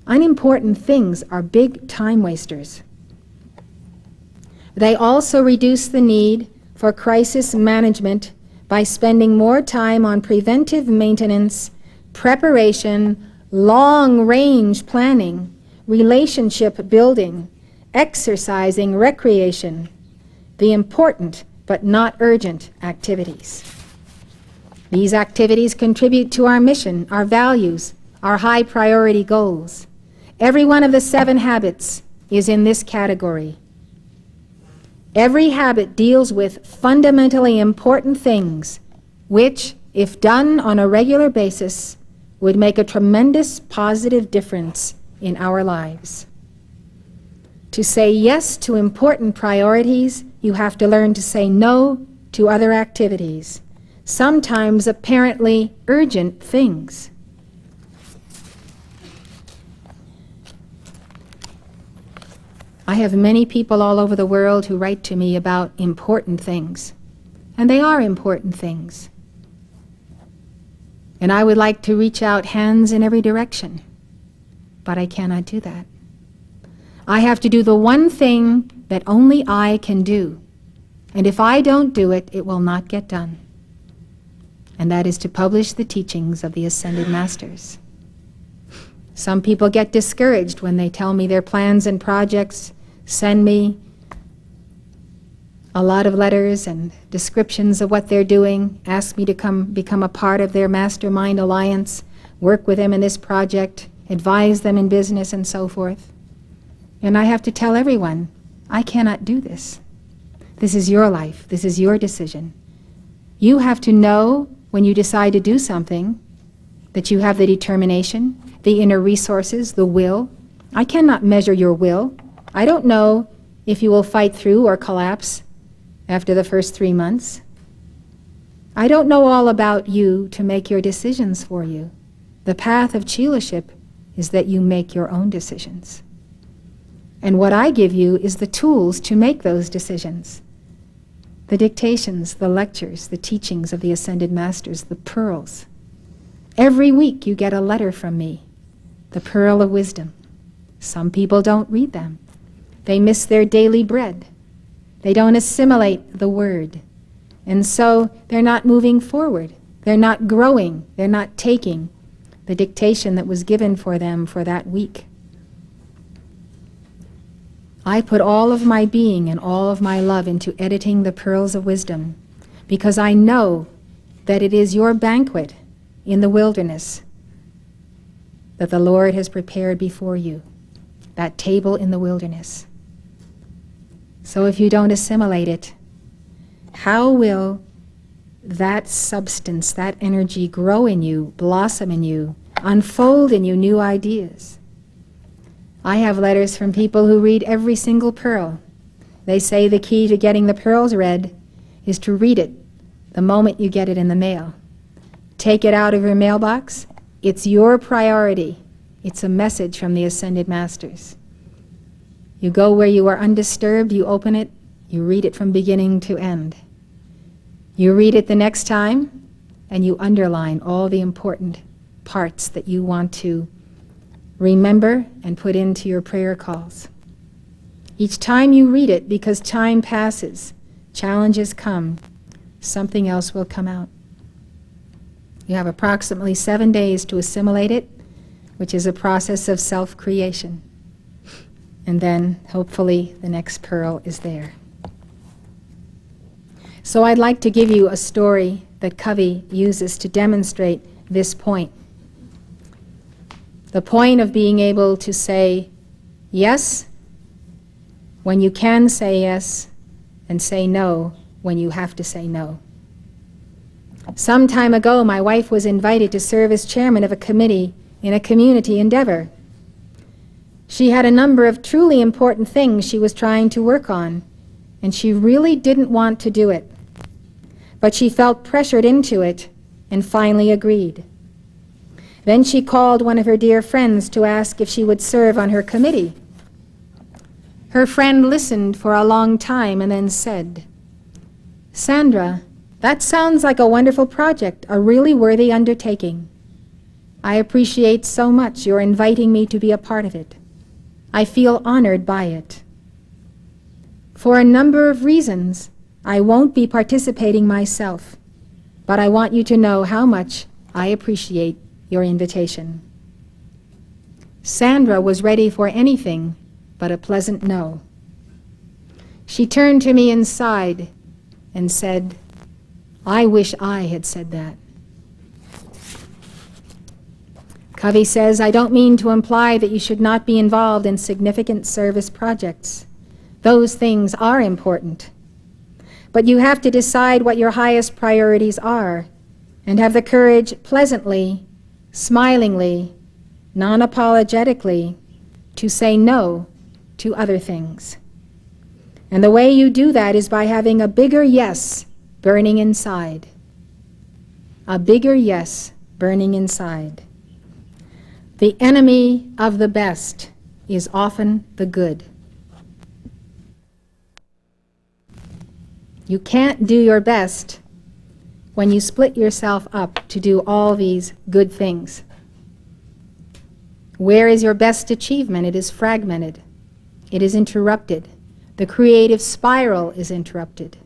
Unimportant things are big time wasters. They also reduce the need for crisis management by spending more time on preventive maintenance, preparation, long-range planning, relationship building, exercising, recreation, the important but not urgent activities. These activities contribute to our mission, our values, our high priority goals. Every one of the 7 habits is in this category. Every habit deals with fundamentally important things which, if done on a regular basis, would make a tremendous positive difference in our lives. To say yes to important priorities, you have to learn to say no to other activities, sometimes apparently urgent things. I have many people all over the world who write to me about important things, and they are important things. And I would like to reach out hands in every direction, but I cannot do that. I have to do the one thing that only I can do, and if I don't do it, it will not get done. And that is to publish the teachings of the Ascended Masters. Some people get discouraged when they tell me their plans and projects, send me a lot of letters and descriptions of what they're doing, ask me to become a part of their mastermind alliance, work with them in this project, advise them in business and so forth. And I have to tell everyone, I cannot do this. This is your life. This is your decision. You have to know when you decide to do something that you have the determination, the inner resources, the will. I cannot measure your will. I don't know if you will fight through or collapse after the first 3 months. I don't know all about you to make your decisions for you. The path of Chilaship is that you make your own decisions. And what I give you is the tools to make those decisions. The dictations, the lectures, the teachings of the Ascended Masters, the pearls. Every week you get a letter from me, the pearl of wisdom. Some people don't read them. They miss their daily bread. They don't assimilate the word. And so they're not moving forward. They're not growing. They're not taking the dictation that was given for them for that week. I put all of my being and all of my love into editing the pearls of wisdom because I know that it is your banquet in the wilderness that the Lord has prepared before you, that table in the wilderness. So if you don't assimilate it, how will that substance, that energy grow in you, blossom in you, unfold in you new ideas? I have letters from people who read every single pearl. They say the key to getting the pearls read is to read it the moment you get it in the mail. Take it out of your mailbox. It's your priority. It's a message from the Ascended Masters. You go where you are undisturbed, you open it, you read it from beginning to end. You read it the next time, and you underline all the important parts that you want to remember and put into your prayer calls. Each time you read it, because time passes, challenges come, something else will come out. You have approximately 7 days to assimilate it, which is a process of self-creation. And then, hopefully, the next pearl is there. So I'd like to give you a story that Covey uses to demonstrate this point. The point of being able to say yes when you can say yes, and say no when you have to say no. Some time ago, my wife was invited to serve as chairman of a committee in a community endeavor. She had a number of truly important things she was trying to work on, and she really didn't want to do it. But she felt pressured into it and finally agreed. Then she called one of her dear friends to ask if she would serve on her committee. Her friend listened for a long time and then said, "Sandra, that sounds like a wonderful project, a really worthy undertaking. I appreciate so much your inviting me to be a part of it. I feel honored by it. For a number of reasons, I won't be participating myself, but I want you to know how much I appreciate your invitation." Sandra was ready for anything but a pleasant no. She turned to me and sighed and said, "I wish I had said that." Covey says, "I don't mean to imply that you should not be involved in significant service projects. Those things are important. But you have to decide what your highest priorities are and have the courage pleasantly, smilingly, non-apologetically to say no to other things. And the way you do that is by having a bigger yes burning inside. A bigger yes burning inside. The enemy of the best is often the good. You can't do your best when you split yourself up to do all these good things. Where is your best achievement? It is fragmented. It is interrupted. The creative spiral is interrupted.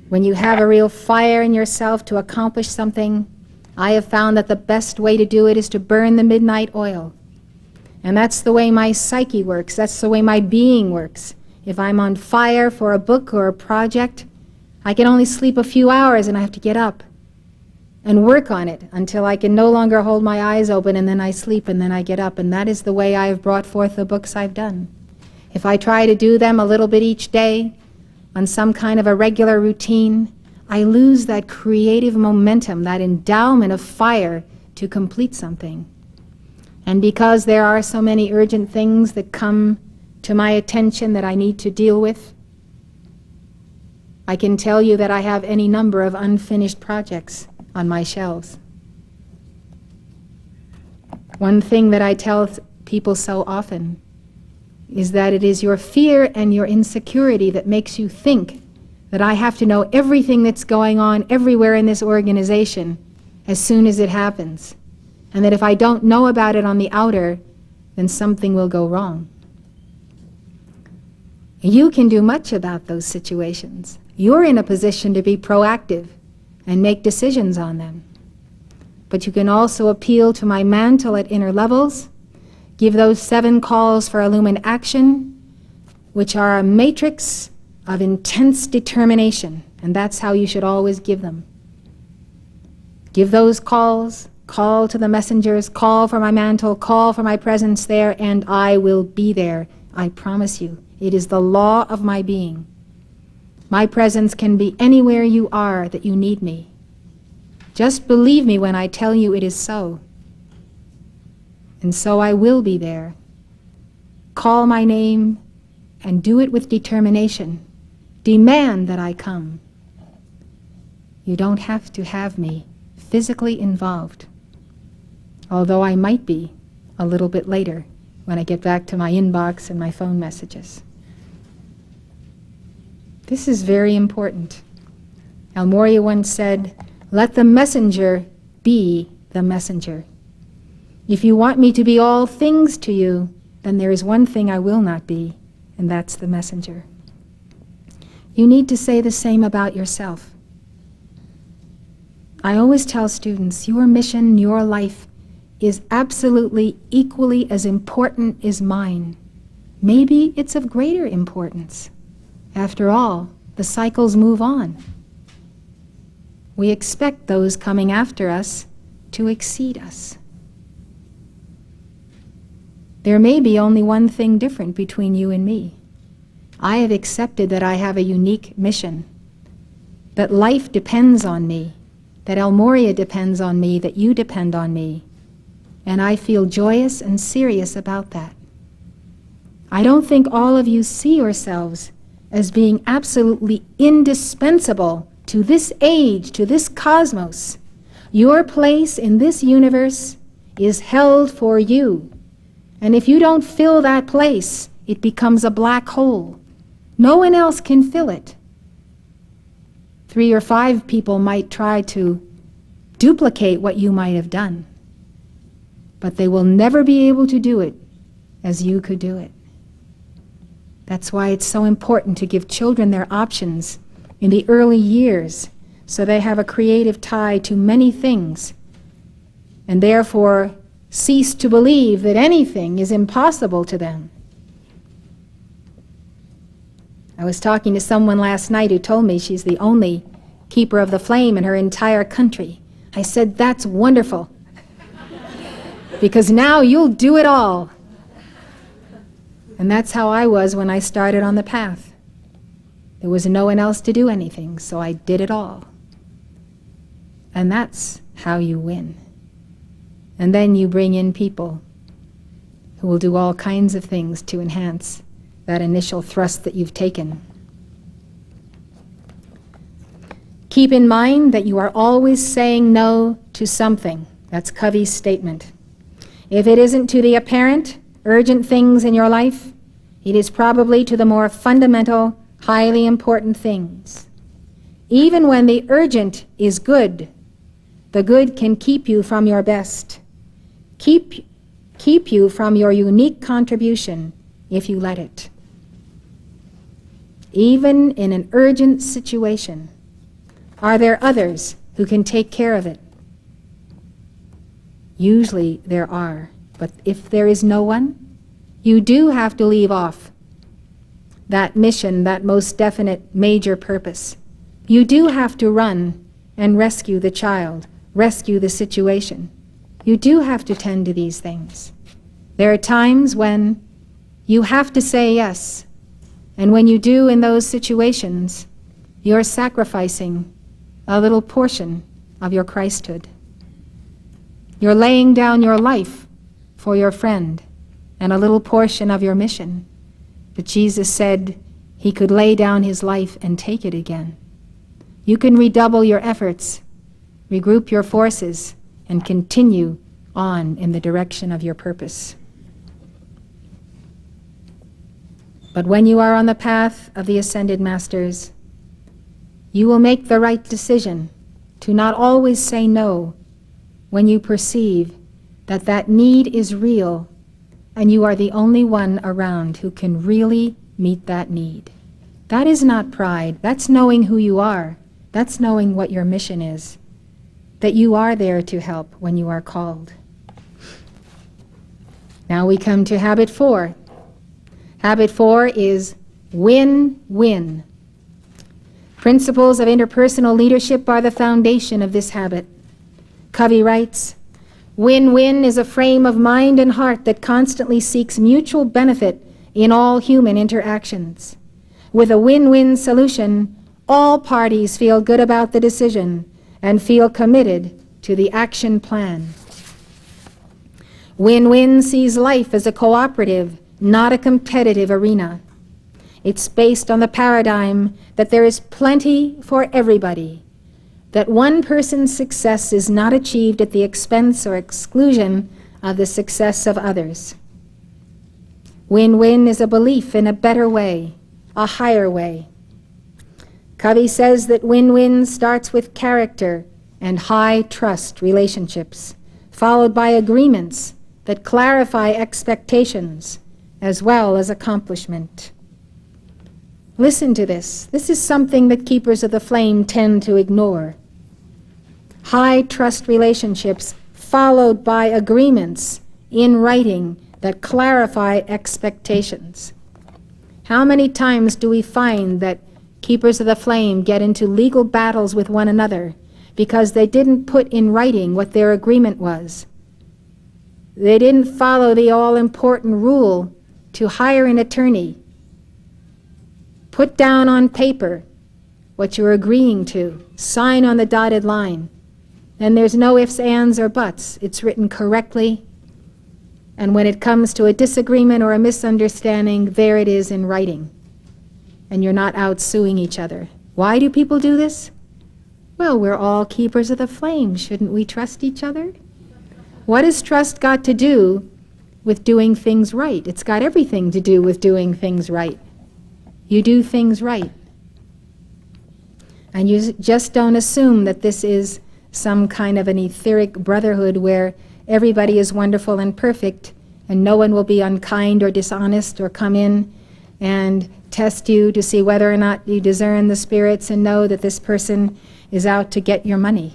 When you have a real fire in yourself to accomplish something, I have found that the best way to do it is to burn the midnight oil. And that's the way my psyche works. That's the way my being works. If I'm on fire for a book or a project, I can only sleep a few hours and I have to get up and work on it until I can no longer hold my eyes open, and then I sleep and then I get up. And that is the way I have brought forth the books I've done. If I try to do them a little bit each day on some kind of a regular routine, I lose that creative momentum, that endowment of fire to complete something. And because there are so many urgent things that come to my attention that I need to deal with, I can tell you that I have any number of unfinished projects on my shelves. One thing that I tell people so often is that it is your fear and your insecurity that makes you think that I have to know everything that's going on everywhere in this organization as soon as it happens, and that if I don't know about it on the outer, then something will go wrong. You can do much about those situations. You're in a position to be proactive and make decisions on them. But you can also appeal to my mantle at inner levels, give those 7 calls for illumined action, which are a matrix of intense determination, and that's how you should always give them. Give those calls, call to the messengers, call for my mantle, call for my presence there, and I will be there. I promise you. It is the law of my being. My presence can be anywhere you are that you need me. Just believe me when I tell you it is so. And so I will be there. Call my name and do it with determination. Demand that I come. You don't have to have me physically involved, although I might be a little bit later when I get back to my inbox and my phone messages. This is very important. Almoria once said, "Let the messenger be the messenger." If you want me to be all things to you, then there is one thing I will not be, and that's the messenger. You need to say the same about yourself. I always tell students, your mission, your life, is absolutely equally as important as mine. Maybe it's of greater importance. After all, the cycles move on. We expect those coming after us to exceed us. There may be only one thing different between you and me. I have accepted that I have a unique mission, that life depends on me, that Almoria depends on me, that you depend on me. And I feel joyous and serious about that. I don't think all of you see yourselves as being absolutely indispensable to this age, to this cosmos. Your place in this universe is held for you. And if you don't fill that place, it becomes a black hole. No one else can fill it. 3 or 5 people might try to duplicate what you might have done, but they will never be able to do it as you could do it. That's why it's so important to give children their options in the early years, so they have a creative tie to many things, and therefore cease to believe that anything is impossible to them. I was talking to someone last night who told me she's the only keeper of the flame in her entire country. I said, that's wonderful, because now you'll do it all. And that's how I was when I started on the path. There was no one else to do anything, so I did it all. And that's how you win. And then you bring in people who will do all kinds of things to enhance that initial thrust that you've taken. Keep in mind that you are always saying no to something. That's Covey's statement. If it isn't to the apparent, urgent things in your life, it is probably to the more fundamental, highly important things. Even when the urgent is good, the good can keep you from your best, keep you from your unique contribution if you let it. Even in an urgent situation, are there others who can take care of it? Usually there are, but if there is no one, you do have to leave off that mission, that most definite major purpose. You do have to run and rescue the child, rescue the situation. You do have to tend to these things. There are times when you have to say yes, and when you do in those situations, you're sacrificing a little portion of your Christhood. You're laying down your life for your friend and a little portion of your mission. But Jesus said he could lay down his life and take it again. You can redouble your efforts, regroup your forces, and continue on in the direction of your purpose. But when you are on the path of the Ascended Masters, you will make the right decision to not always say no when you perceive that that need is real and you are the only one around who can really meet that need. That is not pride. That's knowing who you are. That's knowing what your mission is, that you are there to help when you are called. Now we come to habit 4. Habit 4 is win-win. Principles of interpersonal leadership are the foundation of this habit. Covey writes, win-win is a frame of mind and heart that constantly seeks mutual benefit in all human interactions. With a win-win solution, all parties feel good about the decision and feel committed to the action plan. Win-win sees life as a cooperative, not a competitive arena. It's based on the paradigm that there is plenty for everybody, that one person's success is not achieved at the expense or exclusion of the success of others. Win-win is a belief in a better way, a higher way. Covey says that win-win starts with character and high trust relationships, followed by agreements that clarify expectations as well as accomplishment. Listen to this. This is something that keepers of the flame tend to ignore. High trust relationships followed by agreements in writing that clarify expectations. How many times do we find that keepers of the flame get into legal battles with one another because they didn't put in writing what their agreement was? They didn't follow the all-important rule to hire an attorney. Put down on paper what you're agreeing to. Sign on the dotted line. And there's no ifs, ands, or buts. It's written correctly And when it comes to a disagreement or a misunderstanding, there it is in writing. And you're not out suing each other. Why do people do this? Well, we're all keepers of the flame. Shouldn't we trust each other? What has trust got to do with doing things right? It's got everything to do with doing things right. You do things right. And you just don't assume that this is some kind of an etheric brotherhood where everybody is wonderful and perfect and no one will be unkind or dishonest or come in and test you to see whether or not you discern the spirits and know that this person is out to get your money.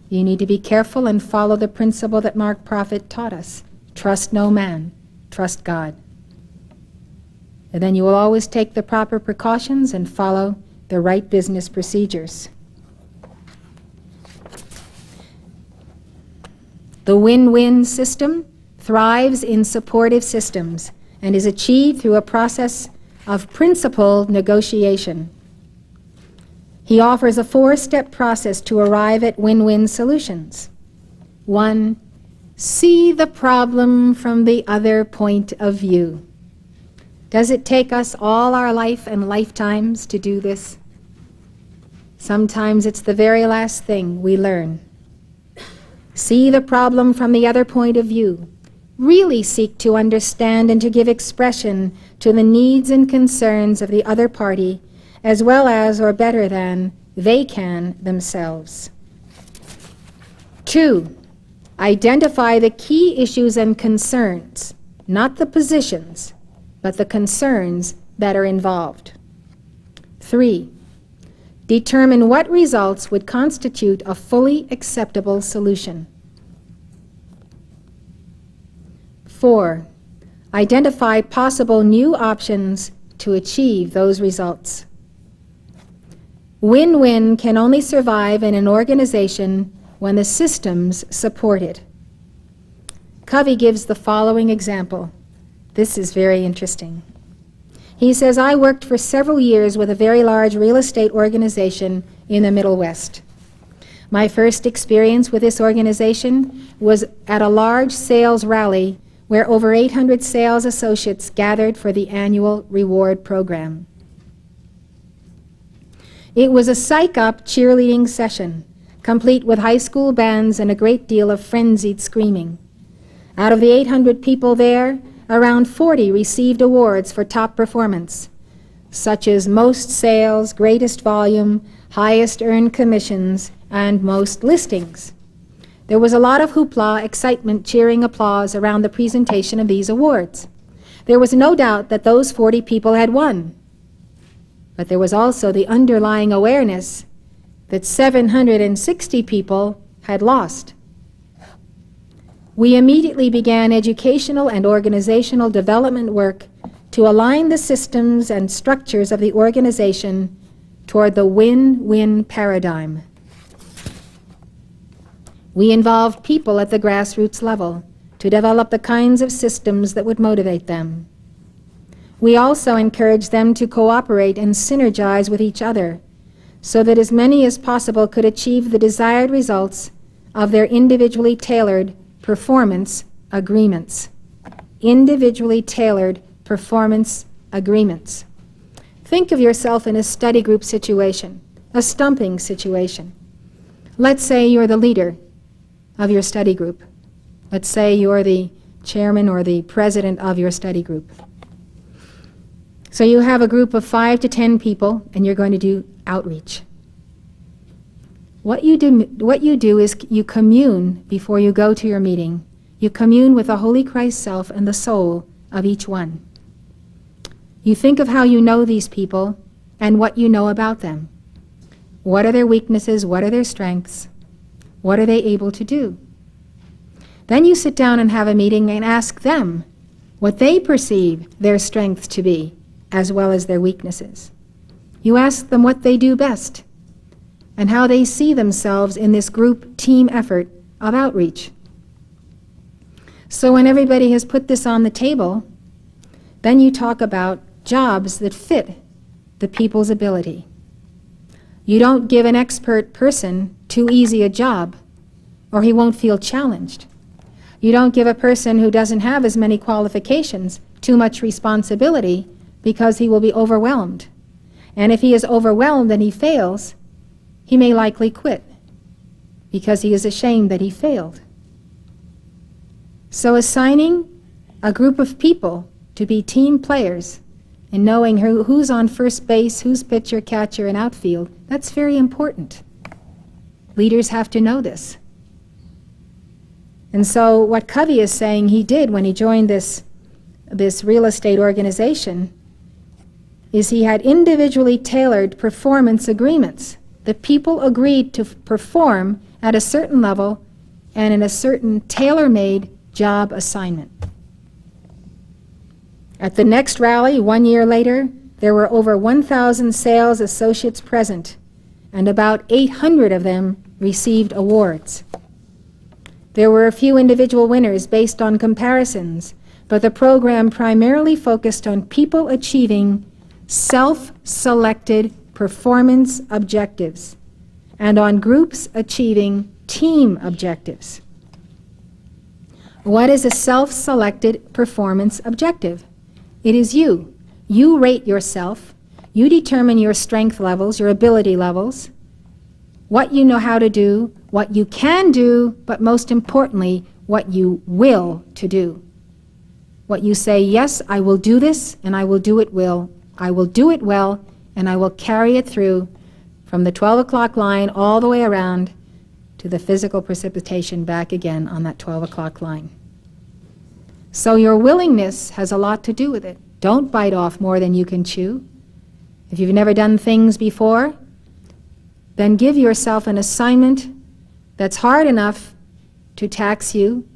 You need to be careful and follow the principle that Mark Prophet taught us. Trust no man, trust God. And then you will always take the proper precautions and follow the right business procedures. The win-win system thrives in supportive systems and is achieved through a process of principled negotiation. He offers a 4-step process to arrive at win-win solutions. 1, see the problem from the other point of view. Does it take us all our life and lifetimes to do this? Sometimes it's the very last thing we learn. See the problem from the other point of view. Really seek to understand and to give expression to the needs and concerns of the other party, as well as, or better than, they can themselves. 2, identify the key issues and concerns, not the positions, but the concerns that are involved. 3, determine what results would constitute a fully acceptable solution. 4, identify possible new options to achieve those results. Win-win can only survive in an organization when the systems support it. Covey gives the following example. This is very interesting. He says, I worked for several years with a very large real estate organization in the Middle West. My first experience with this organization was at a large sales rally where over 800 sales associates gathered for the annual reward program. It was a psych-up cheerleading session, complete with high school bands and a great deal of frenzied screaming. Out of the 800 people there, around 40 received awards for top performance, such as most sales, greatest volume, highest earned commissions, and most listings. There was a lot of hoopla, excitement, cheering, applause around the presentation of these awards. There was no doubt that those 40 people had won. But there was also the underlying awareness that 760 people had lost. We immediately began educational and organizational development work to align the systems and structures of the organization toward the win-win paradigm. We involved people at the grassroots level to develop the kinds of systems that would motivate them. We also encouraged them to cooperate and synergize with each other so that as many as possible could achieve the desired results of their individually tailored performance agreements. Individually tailored performance agreements. Think of yourself in a study group situation, a stumping situation. Let's say you're the leader of your study group. Let's say you're the chairman or the president of your study group. So you have a group of 5 to 10 people and you're going to do outreach. What you do is you commune before you go to your meeting. You commune with the Holy Christ Self and the soul of each one. You think of how you know these people and what you know about them. What are their weaknesses? What are their strengths? What are they able to do? Then you sit down and have a meeting and ask them what they perceive their strengths to be, as well as their weaknesses. You ask them what they do best and how they see themselves in this group team effort of outreach. So when everybody has put this on the table, then you talk about jobs that fit the people's ability. You don't give an expert person too easy a job, or he won't feel challenged. You don't give a person who doesn't have as many qualifications too much responsibility, because he will be overwhelmed. And if he is overwhelmed and he fails, he may likely quit because he is ashamed that he failed. So assigning a group of people to be team players and knowing who's on first base, who's pitcher, catcher, and outfield, that's very important. Leaders have to know this. And so what Covey is saying he did when he joined this real estate organization is he had individually tailored performance agreements. The people agreed to perform at a certain level and in a certain tailor-made job assignment. At the next rally, 1 year later, there were over 1,000 sales associates present, and about 800 of them received awards. There were a few individual winners based on comparisons, but the program primarily focused on people achieving self-selected performance objectives and on groups achieving team objectives. What is a self-selected performance objective? It is you. You rate yourself. You determine your strength levels, your ability levels, what you know how to do, what you can do, but most importantly, what you will to do. What you say, yes, I will do this, and I will do it well. I will do it well, and I will carry it through from the 12 o'clock line all the way around to the physical precipitation back again on that 12 o'clock line. So your willingness has a lot to do with it. Don't bite off more than you can chew. If you've never done things before, then give yourself an assignment that's hard enough to tax you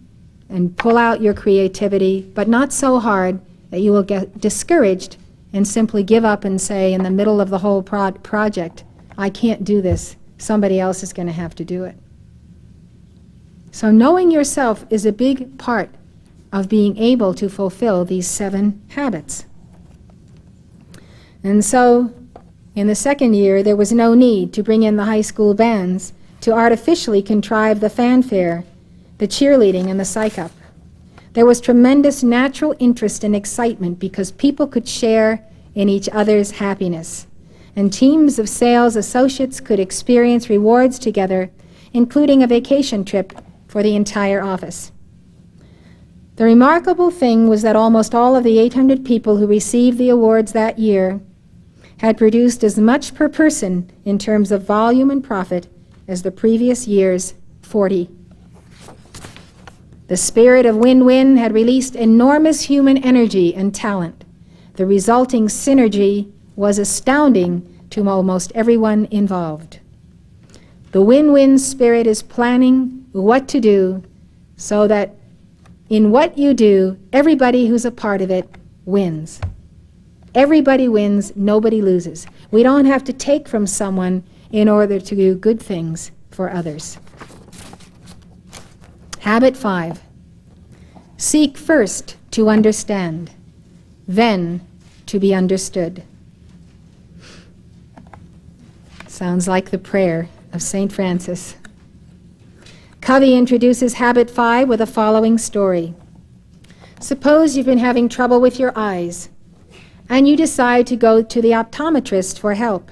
and pull out your creativity, but not so hard that you will get discouraged and simply give up and say in the middle of the whole project, I can't do this. Somebody else is going to have to do it. So knowing yourself is a big part of being able to fulfill these 7 habits. And so in the second year, there was no need to bring in the high school bands to artificially contrive the fanfare, the cheerleading, and the psych-up. There was tremendous natural interest and excitement because people could share in each other's happiness, and teams of sales associates could experience rewards together, including a vacation trip for the entire office. The remarkable thing was that almost all of the 800 people who received the awards that year had produced as much per person in terms of volume and profit as the previous year's 40. The spirit of win-win had released enormous human energy and talent. The resulting synergy was astounding to almost everyone involved. The win-win spirit is planning what to do so that in what you do, everybody who's a part of it wins. Everybody wins, nobody loses. We don't have to take from someone in order to do good things for others. Habit 5. Seek first to understand, then to be understood. Sounds like the prayer of St. Francis. Covey introduces Habit 5 with the following story. Suppose you've been having trouble with your eyes, and you decide to go to the optometrist for help.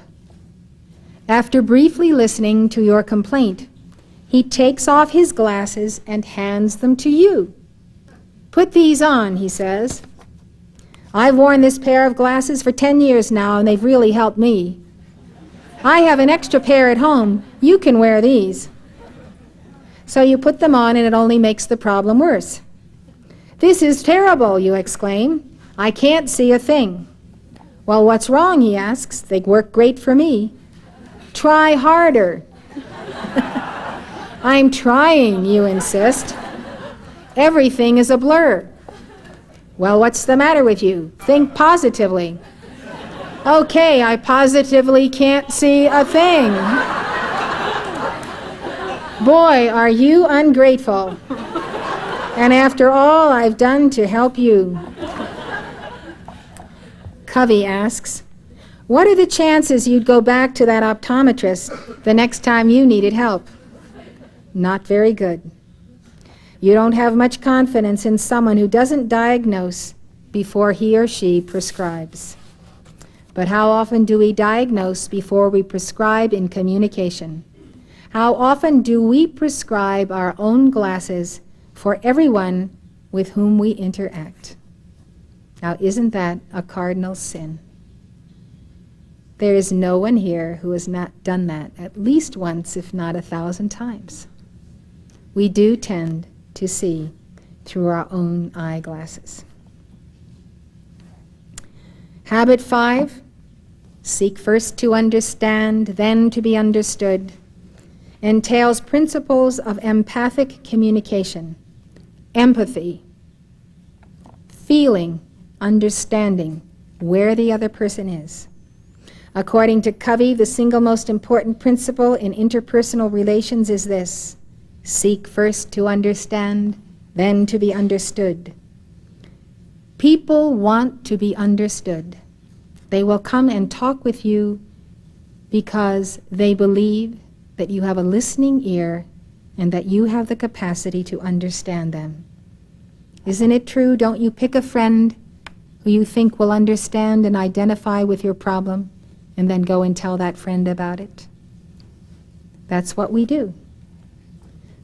After briefly listening to your complaint, he takes off his glasses and hands them to you. Put these on, he says. I've worn this pair of glasses for 10 years now, and they've really helped me. I have an extra pair at home. You can wear these. So you put them on, and it only makes the problem worse. This is terrible, you exclaim. I can't see a thing. Well, what's wrong, he asks. They work great for me. Try harder. I'm trying, you insist. Everything is a blur. Well, what's the matter with you? Think positively. Okay, I positively can't see a thing. Boy, are you ungrateful. And after all I've done to help you. Covey asks, what are the chances you'd go back to that optometrist the next time you needed help? Not very good. You don't have much confidence in someone who doesn't diagnose before he or she prescribes. But how often do we diagnose before we prescribe in communication? How often do we prescribe our own glasses for everyone with whom we interact? Now, isn't that a cardinal sin? There is no one here who has not done that at least once, if not 1,000 times. We do tend to see through our own eyeglasses. Habit 5, seek first to understand, then to be understood, entails principles of empathic communication, empathy, feeling, understanding where the other person is. According to Covey, the single most important principle in interpersonal relations is this: seek first to understand, then to be understood. People want to be understood. They will come and talk with you because they believe that you have a listening ear and that you have the capacity to understand them. Isn't it true? Don't you pick a friend who you think will understand and identify with your problem and then go and tell that friend about it? That's what we do.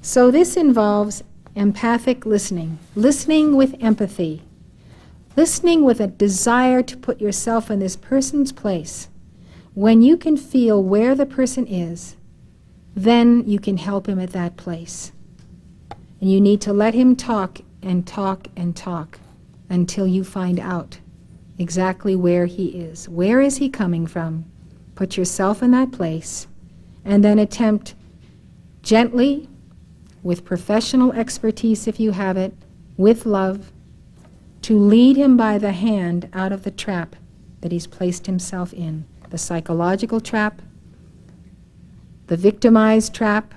So this involves empathic listening, listening with empathy, listening with a desire to put yourself in this person's place. When you can feel where the person is, then you can help him at that place. And you need to let him talk and talk and talk until you find out exactly where he is. Where is he coming from? Put yourself in that place, and then attempt gently, with professional expertise if you have it, with love, to lead him by the hand out of the trap that he's placed himself in. The psychological trap, the victimized trap,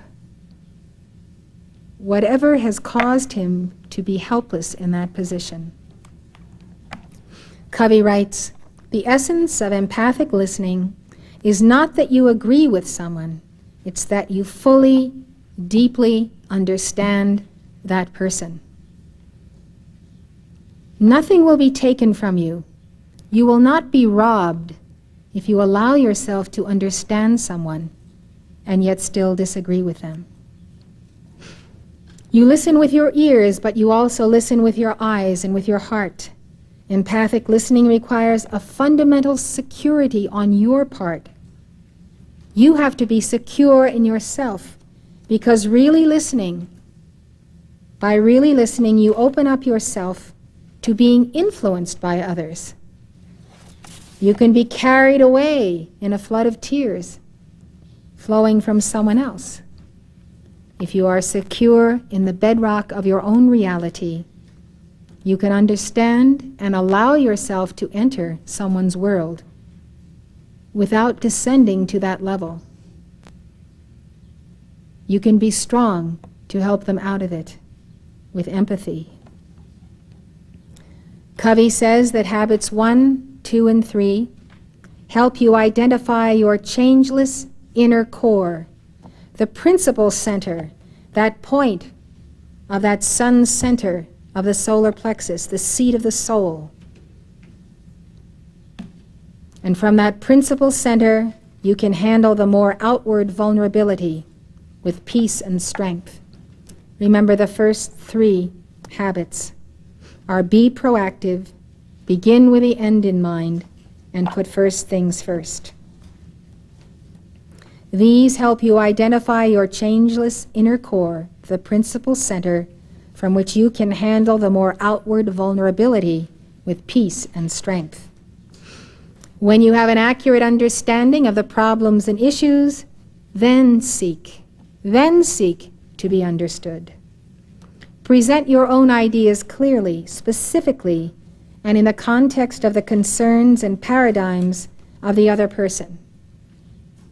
whatever has caused him to be helpless in that position. Covey writes, "The essence of empathic listening is not that you agree with someone, it's that you fully, deeply understand that person. Nothing will be taken from you. You will not be robbed if you allow yourself to understand someone and yet still disagree with them. You listen with your ears, but you also listen with your eyes and with your heart. Empathic listening requires a fundamental security on your part. You have to be secure in yourself, because by really listening, you open up yourself to being influenced by others. You can be carried away in a flood of tears flowing from someone else. If you are secure in the bedrock of your own reality, you can understand and allow yourself to enter someone's world without descending to that level. You can be strong to help them out of it with empathy. Covey says that habits 1, 2, and 3 help you identify your changeless inner core, the principal center, that point of that sun center of the solar plexus, the seat of the soul. And from that principal center, you can handle the more outward vulnerability with peace and strength. Remember, the first 3 habits are: be proactive, begin with the end in mind, and put first things first. These help you identify your changeless inner core, the principal center from which you can handle the more outward vulnerability with peace and strength. When you have an accurate understanding of the problems and issues, then seek to be understood. Present your own ideas clearly, specifically, and in the context of the concerns and paradigms of the other person.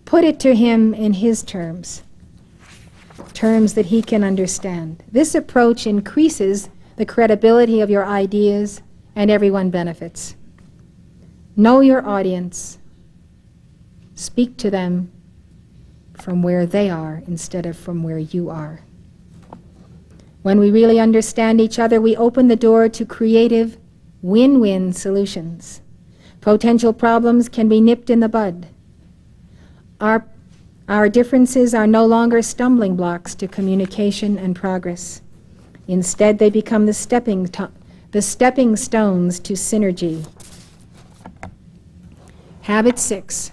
Put it to him in his terms that he can understand. This approach increases the credibility of your ideas, and everyone benefits. Know your audience. Speak to them from where they are instead of from where you are. When we really understand each other, we open the door to creative, win-win solutions. Potential problems can be nipped in the bud. Our differences are no longer stumbling blocks to communication and progress. Instead, they become the stepping stones to synergy. Habit 6.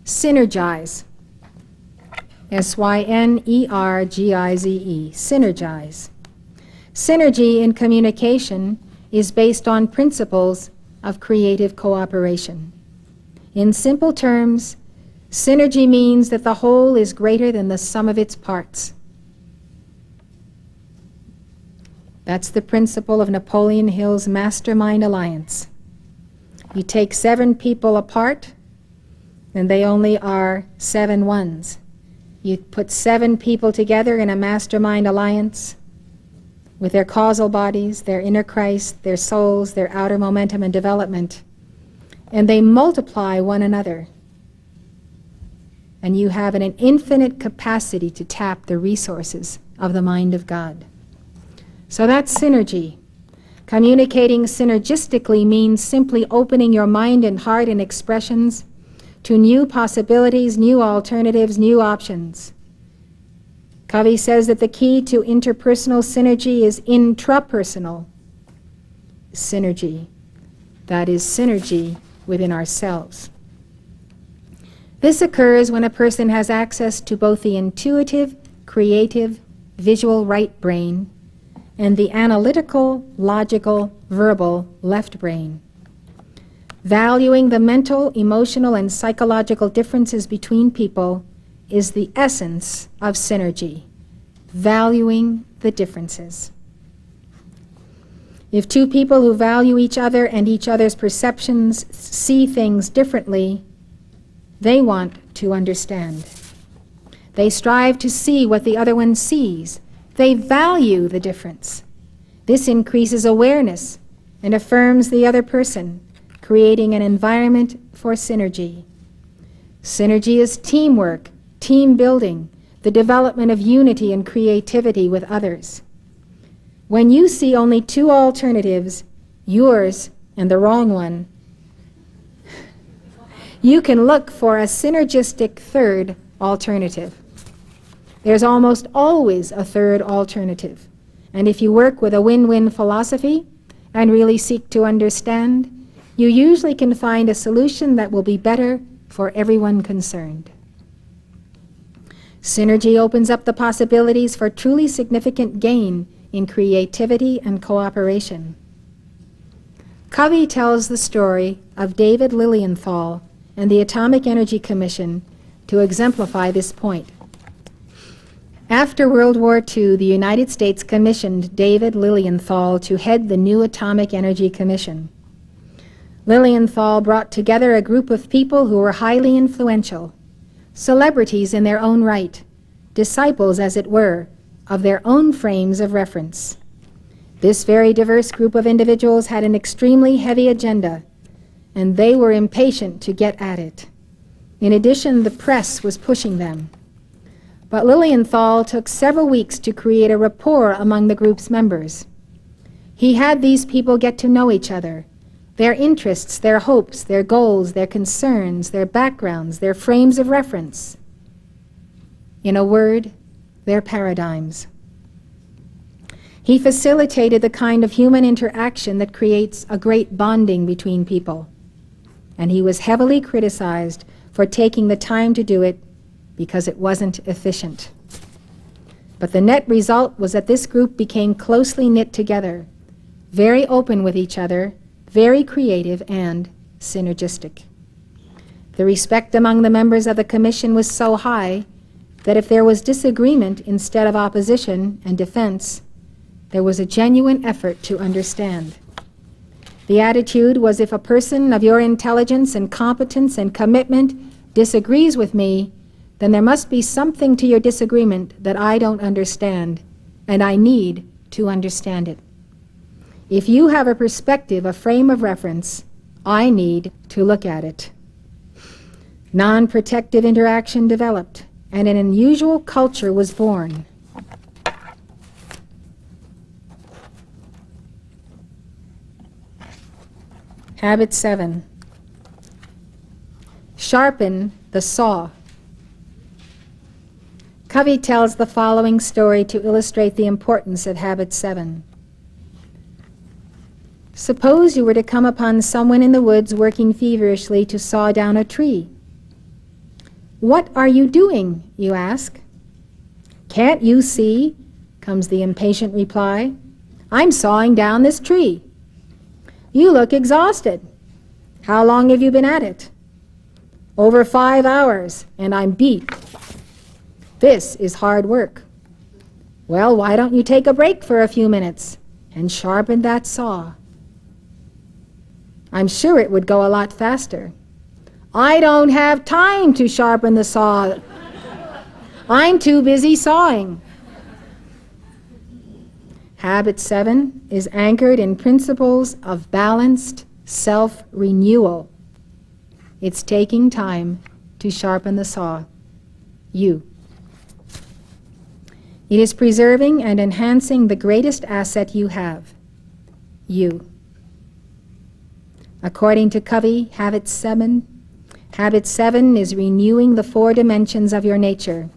Synergize. Synergize. Synergize. Synergy in communication is based on principles of creative cooperation. In simple terms, synergy means that the whole is greater than the sum of its parts. That's the principle of Napoleon Hill's Mastermind Alliance. You take 7 people apart, and they only are 7 ones. You put 7 people together in a mastermind alliance with their causal bodies, their inner Christ, their souls, their outer momentum and development, and they multiply one another. And you have an infinite capacity to tap the resources of the mind of God. So that's synergy. Communicating synergistically means simply opening your mind and heart and expressions to new possibilities, new alternatives, new options. Covey says that the key to interpersonal synergy is intrapersonal synergy. That is synergy within ourselves. This occurs when a person has access to both the intuitive, creative, visual right brain and the analytical, logical, verbal left brain. Valuing the mental, emotional, and psychological differences between people is the essence of synergy. Valuing the differences. If 2 people who value each other and each other's perceptions see things differently, they want to understand. They strive to see what the other one sees. They value the difference. This increases awareness and affirms the other person, creating an environment for synergy. Synergy is teamwork, team building, the development of unity and creativity with others. When you see only 2 alternatives, yours and the wrong one, you can look for a synergistic third alternative. There's almost always a third alternative. And if you work with a win-win philosophy and really seek to understand, you usually can find a solution that will be better for everyone concerned. Synergy opens up the possibilities for truly significant gain in creativity and cooperation. Covey tells the story of David Lilienthal and the Atomic Energy Commission to exemplify this point. After World War II, the United States commissioned David Lilienthal to head the new Atomic Energy Commission. Lilienthal brought together a group of people who were highly influential, celebrities in their own right, disciples, as it were, of their own frames of reference. This very diverse group of individuals had an extremely heavy agenda, and they were impatient to get at it. In addition, the press was pushing them. But Lilienthal took several weeks to create a rapport among the group's members. He had these people get to know each other, their interests, their hopes, their goals, their concerns, their backgrounds, their frames of reference. In a word, their paradigms. He facilitated the kind of human interaction that creates a great bonding between people. And he was heavily criticized for taking the time to do it because it wasn't efficient. But the net result was that this group became closely knit together, very open with each other, very creative and synergistic. The respect among the members of the commission was so high that if there was disagreement instead of opposition and defense, there was a genuine effort to understand. The attitude was, if a person of your intelligence and competence and commitment disagrees with me, then there must be something to your disagreement that I don't understand, and I need to understand it. If you have a perspective, a frame of reference, I need to look at it. Non-protective interaction developed, and an unusual culture was born. Habit 7. Sharpen the saw. Covey tells the following story to illustrate the importance of Habit 7. Suppose you were to come upon someone in the woods working feverishly to saw down a tree. "What are you doing?" you ask. "Can't you see?" comes the impatient reply. "I'm sawing down this tree." "You look exhausted. How long have you been at it?" "Over 5 hours, and I'm beat." "This is hard work." "Well, why don't you take a break for a few minutes and sharpen that saw?" "I'm sure it would go a lot faster." "I don't have time to sharpen the saw. I'm too busy sawing." Habit 7 is anchored in principles of balanced self-renewal. It's taking time to sharpen the saw. You. It is preserving and enhancing the greatest asset you have. You. According to Covey, Habit 7 is renewing the 4 dimensions of your nature: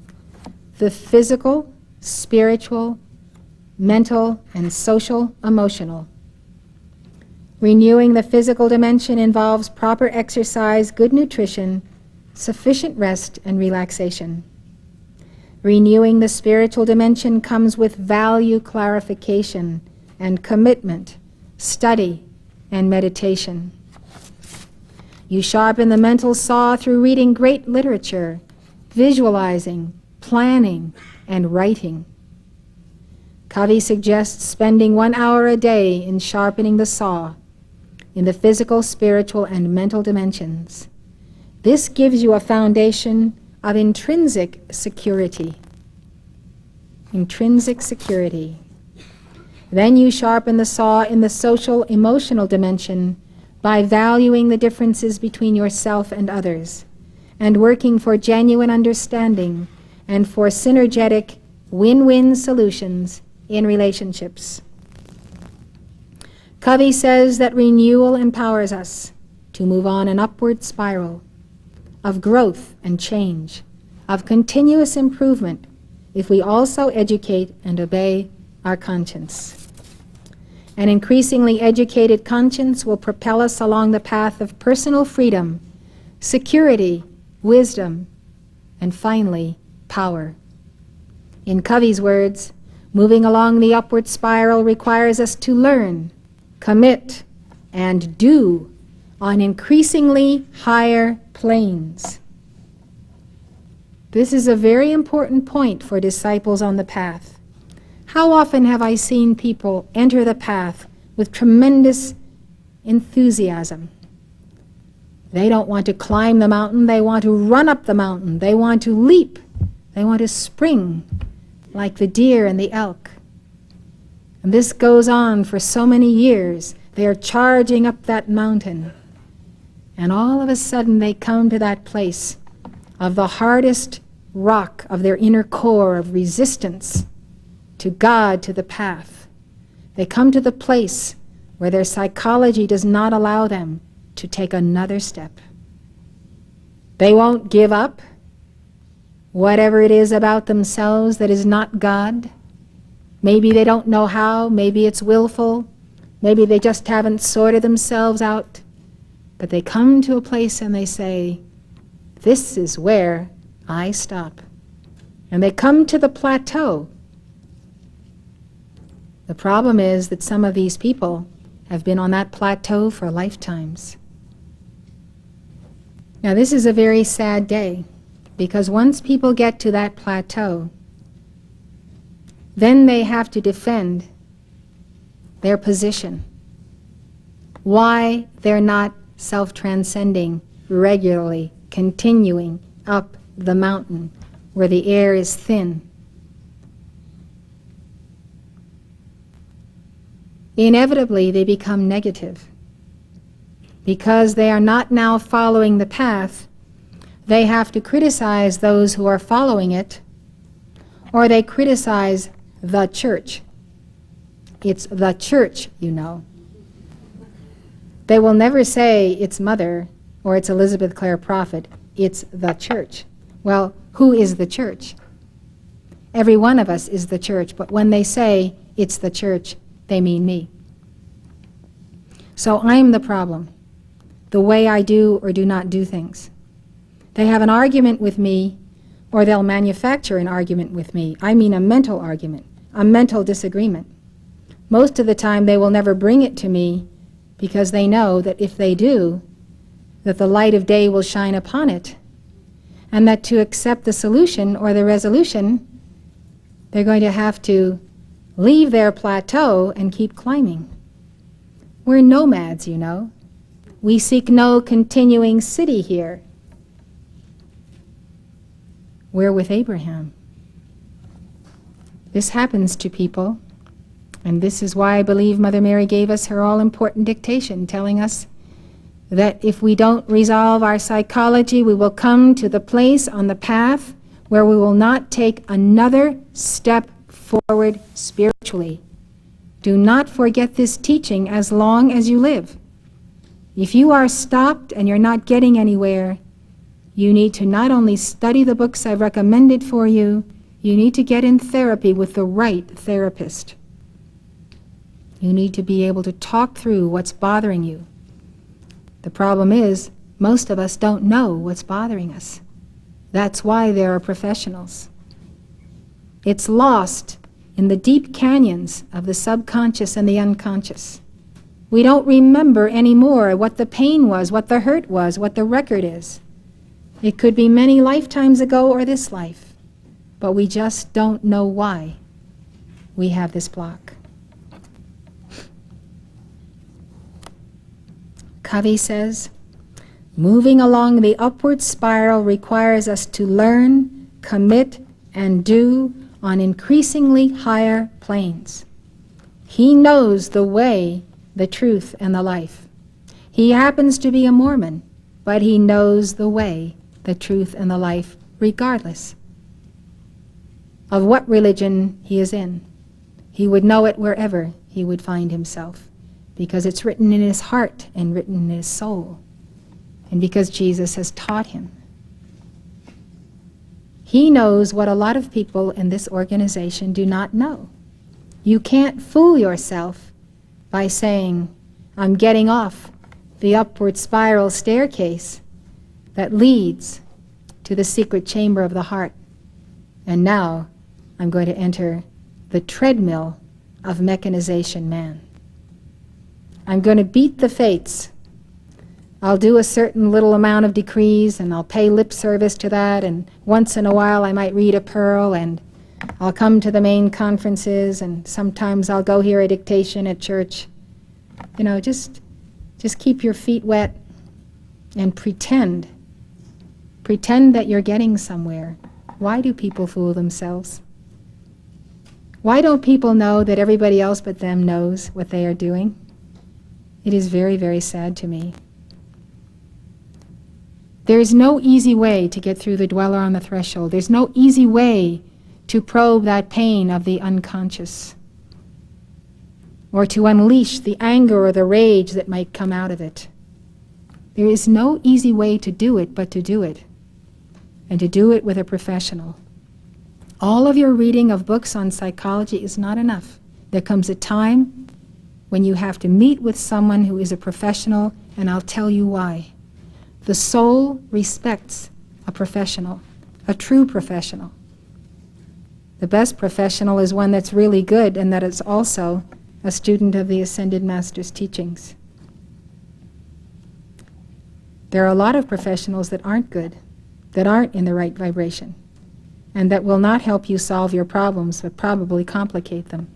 the physical, spiritual, mental, and social, emotional. Renewing the physical dimension involves proper exercise, good nutrition, sufficient rest, and relaxation. Renewing the spiritual dimension comes with value clarification and commitment, study, and meditation. You sharpen the mental saw through reading great literature, visualizing, planning, and writing. Covey suggests spending 1 hour a day in sharpening the saw in the physical, spiritual, and mental dimensions. This gives you a foundation of intrinsic security. Intrinsic security. Then you sharpen the saw in the social, emotional dimension by valuing the differences between yourself and others, and working for genuine understanding and for synergetic, win-win solutions in relationships. Covey says that renewal empowers us to move on an upward spiral of growth and change, of continuous improvement, if we also educate and obey our conscience. An increasingly educated conscience will propel us along the path of personal freedom, security, wisdom, and finally, power. In Covey's words, moving along the upward spiral requires us to learn, commit, and do on increasingly higher planes. This is a very important point for disciples on the path. How often have I seen people enter the path with tremendous enthusiasm? They don't want to climb the mountain, they want to run up the mountain, they want to leap, they want to spring like the deer and the elk. And this goes on for so many years. They are charging up that mountain. And all of a sudden they come to that place of the hardest rock of their inner core of resistance to God, to the path. They come to the place where their psychology does not allow them to take another step. They won't give up whatever it is about themselves that is not God. Maybe they don't know how, maybe it's willful, maybe they just haven't sorted themselves out. But they come to a place and they say, this is where I stop. And they come to the plateau. The problem is that some of these people have been on that plateau for lifetimes. Now this is a very sad day, because once people get to that plateau, then they have to defend their position. Why they're not self-transcending regularly, continuing up the mountain where the air is thin. Inevitably, they become negative. Because they are not now following the path, they have to criticize those who are following it, or they criticize the church. It's the church, you know. They will never say it's Mother or it's Elizabeth Clare Prophet. It's the church. Well, who is the church? Every one of us is the church, but when they say it's the church, they mean me. So I'm the problem, the way I do or do not do things. They have an argument with me, or they'll manufacture an argument with me. I mean a mental argument, a mental disagreement. Most of the time they will never bring it to me because they know that if they do, that the light of day will shine upon it, and that to accept the solution or the resolution, they're going to have to leave their plateau and keep climbing. We're nomads, you know. We seek no continuing city here. We're with Abraham. This happens to people, and this is why I believe Mother Mary gave us her all-important dictation, telling us that if we don't resolve our psychology, we will come to the place on the path where we will not take another step forward spiritually. Do not forget this teaching as long as you live. If you are stopped and you're not getting anywhere, you need to not only study the books I've recommended for you, you need to get in therapy with the right therapist. You need to be able to talk through what's bothering you. The problem is, most of us don't know what's bothering us. That's why there are professionals. It's lost in the deep canyons of the subconscious and the unconscious. We don't remember anymore what the pain was, what the hurt was, what the record is. It could be many lifetimes ago or this life, but we just don't know why we have this block. Covey says, moving along the upward spiral requires us to learn, commit, and do on increasingly higher planes. He knows the way, the truth, and the life. He happens to be a Mormon, but he knows the way, the truth, and the life, regardless of what religion he is in. He would know it wherever he would find himself, because it's written in his heart and written in his soul, and because Jesus has taught him. He knows what a lot of people in this organization do not know. You can't fool yourself by saying, I'm getting off the upward spiral staircase that leads to the secret chamber of the heart, and now I'm going to enter the treadmill of mechanization man. I'm going to beat the fates. I'll do a certain little amount of decrees, and I'll pay lip service to that, and once in a while I might read a pearl, and I'll come to the main conferences, and sometimes I'll go hear a dictation at church. You know, just keep your feet wet and pretend that you're getting somewhere. Why do people fool themselves? Why don't people know that everybody else but them knows what they are doing? It is very, very sad to me. There is no easy way to get through the dweller on the threshold. There's no easy way to probe that pain of the unconscious, or to unleash the anger or the rage that might come out of it. There is no easy way to do it but to do it, and to do it with a professional. All of your reading of books on psychology is not enough. There comes a time when you have to meet with someone who is a professional, and I'll tell you why. The soul respects a professional, a true professional. The best professional is one that's really good and that is also a student of the Ascended Master's teachings. There are a lot of professionals that aren't good, that aren't in the right vibration, and that will not help you solve your problems, but probably complicate them.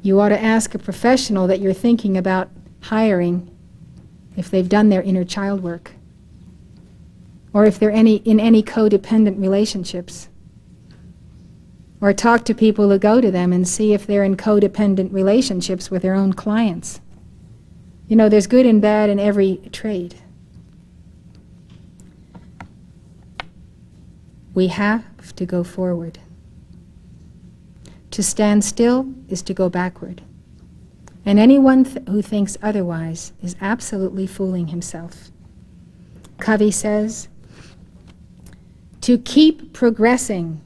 You ought to ask a professional that you're thinking about hiring if they've done their inner child work, or if they're in any codependent relationships. Or talk to people who go to them and see if they're in codependent relationships with their own clients. You know, there's good and bad in every trade. We have to go forward. To stand still is to go backward. And anyone who thinks otherwise is absolutely fooling himself. Covey says, to keep progressing,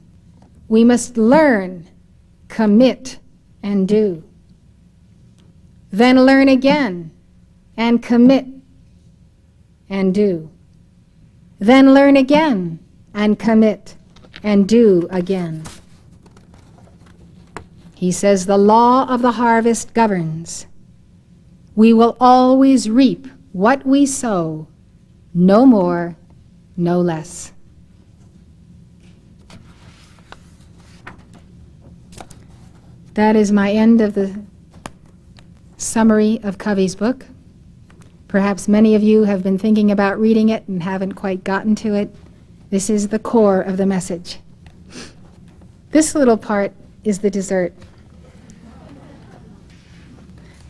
we must learn, commit, and do. Then learn again, and commit, and do. Then learn again, and commit, and do again. He says the law of the harvest governs. We will always reap what we sow, no more, no less. That is my end of the summary of Covey's book. Perhaps many of you have been thinking about reading it and haven't quite gotten to it. This is the core of the message. This little part is the dessert.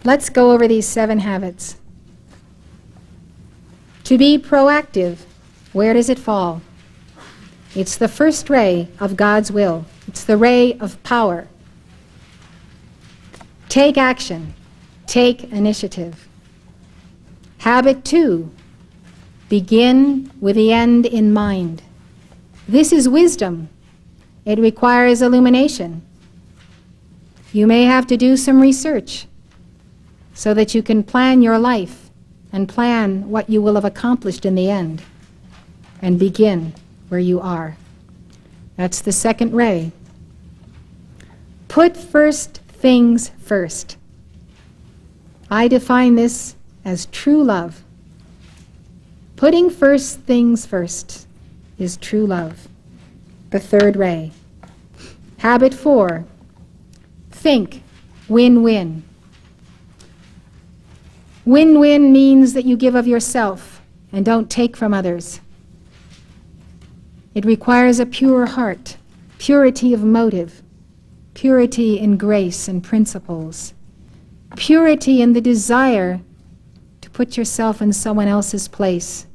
Let's go over these 7 habits. To be proactive, where does it fall? It's the first ray of God's will. It's the ray of power. Take action. Take initiative. Habit 2, begin with the end in mind. This is wisdom. It requires illumination. You may have to do some research so that you can plan your life and plan what you will have accomplished in the end and begin where you are. That's the second ray. Put first things first. I define this as true love. Putting first things first is true love. The third ray. Habit 4, think win-win. Win-win means that you give of yourself and don't take from others. It requires a pure heart, purity of motive, purity in grace and principles, purity in the desire to put yourself in someone else's place.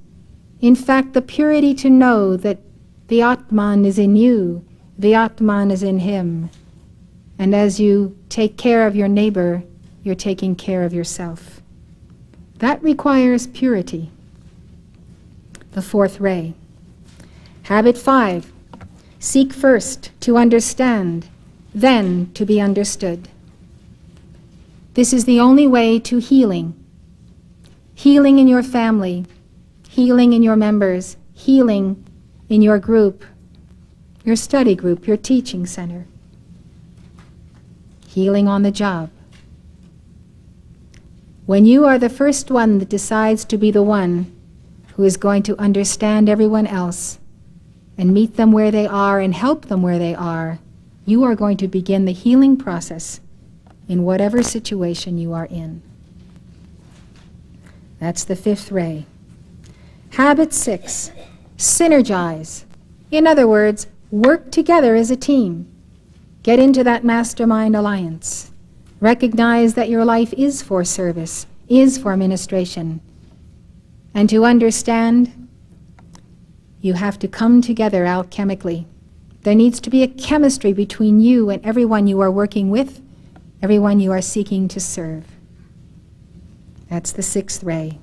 In fact, the purity to know that the Atman is in you, the Atman is in him. And as you take care of your neighbor, you're taking care of yourself. That requires purity. The fourth ray. Habit 5, seek first to understand, then to be understood. This is the only way to healing. Healing in your family, healing in your members, healing in your group, your study group, your teaching center. Healing on the job. When you are the first one that decides to be the one who is going to understand everyone else and meet them where they are and help them where they are, you are going to begin the healing process in whatever situation you are in. That's the fifth ray. Habit 6, synergize. In other words, work together as a team. Get into that mastermind alliance. Recognize that your life is for service, is for ministration. And to understand, you have to come together alchemically. There needs to be a chemistry between you and everyone you are working with, everyone you are seeking to serve. That's the sixth ray.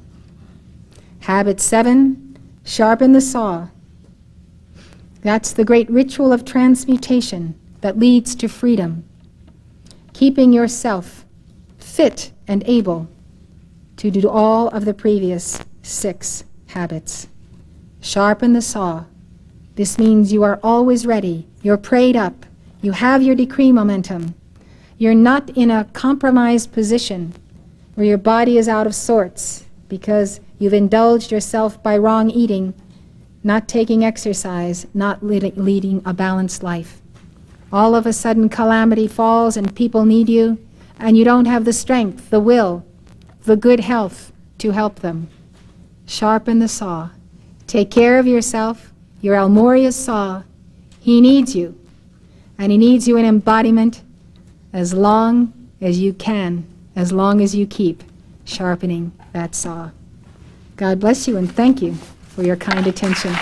Habit 7, sharpen the saw. That's the great ritual of transmutation that leads to freedom. Keeping yourself fit and able to do all of the previous 6 habits. Sharpen the saw. This means you are always ready. You're prayed up. You have your decree momentum. You're not in a compromised position where your body is out of sorts because you've indulged yourself by wrong eating, not taking exercise, not leading a balanced life. All of a sudden calamity falls and people need you, and you don't have the strength, the will, the good health to help them. Sharpen the saw. Take care of yourself, your Almoria's saw. He needs you, and he needs you in embodiment as long as you can, as long as you keep sharpening that saw. God bless you and thank you for your kind attention.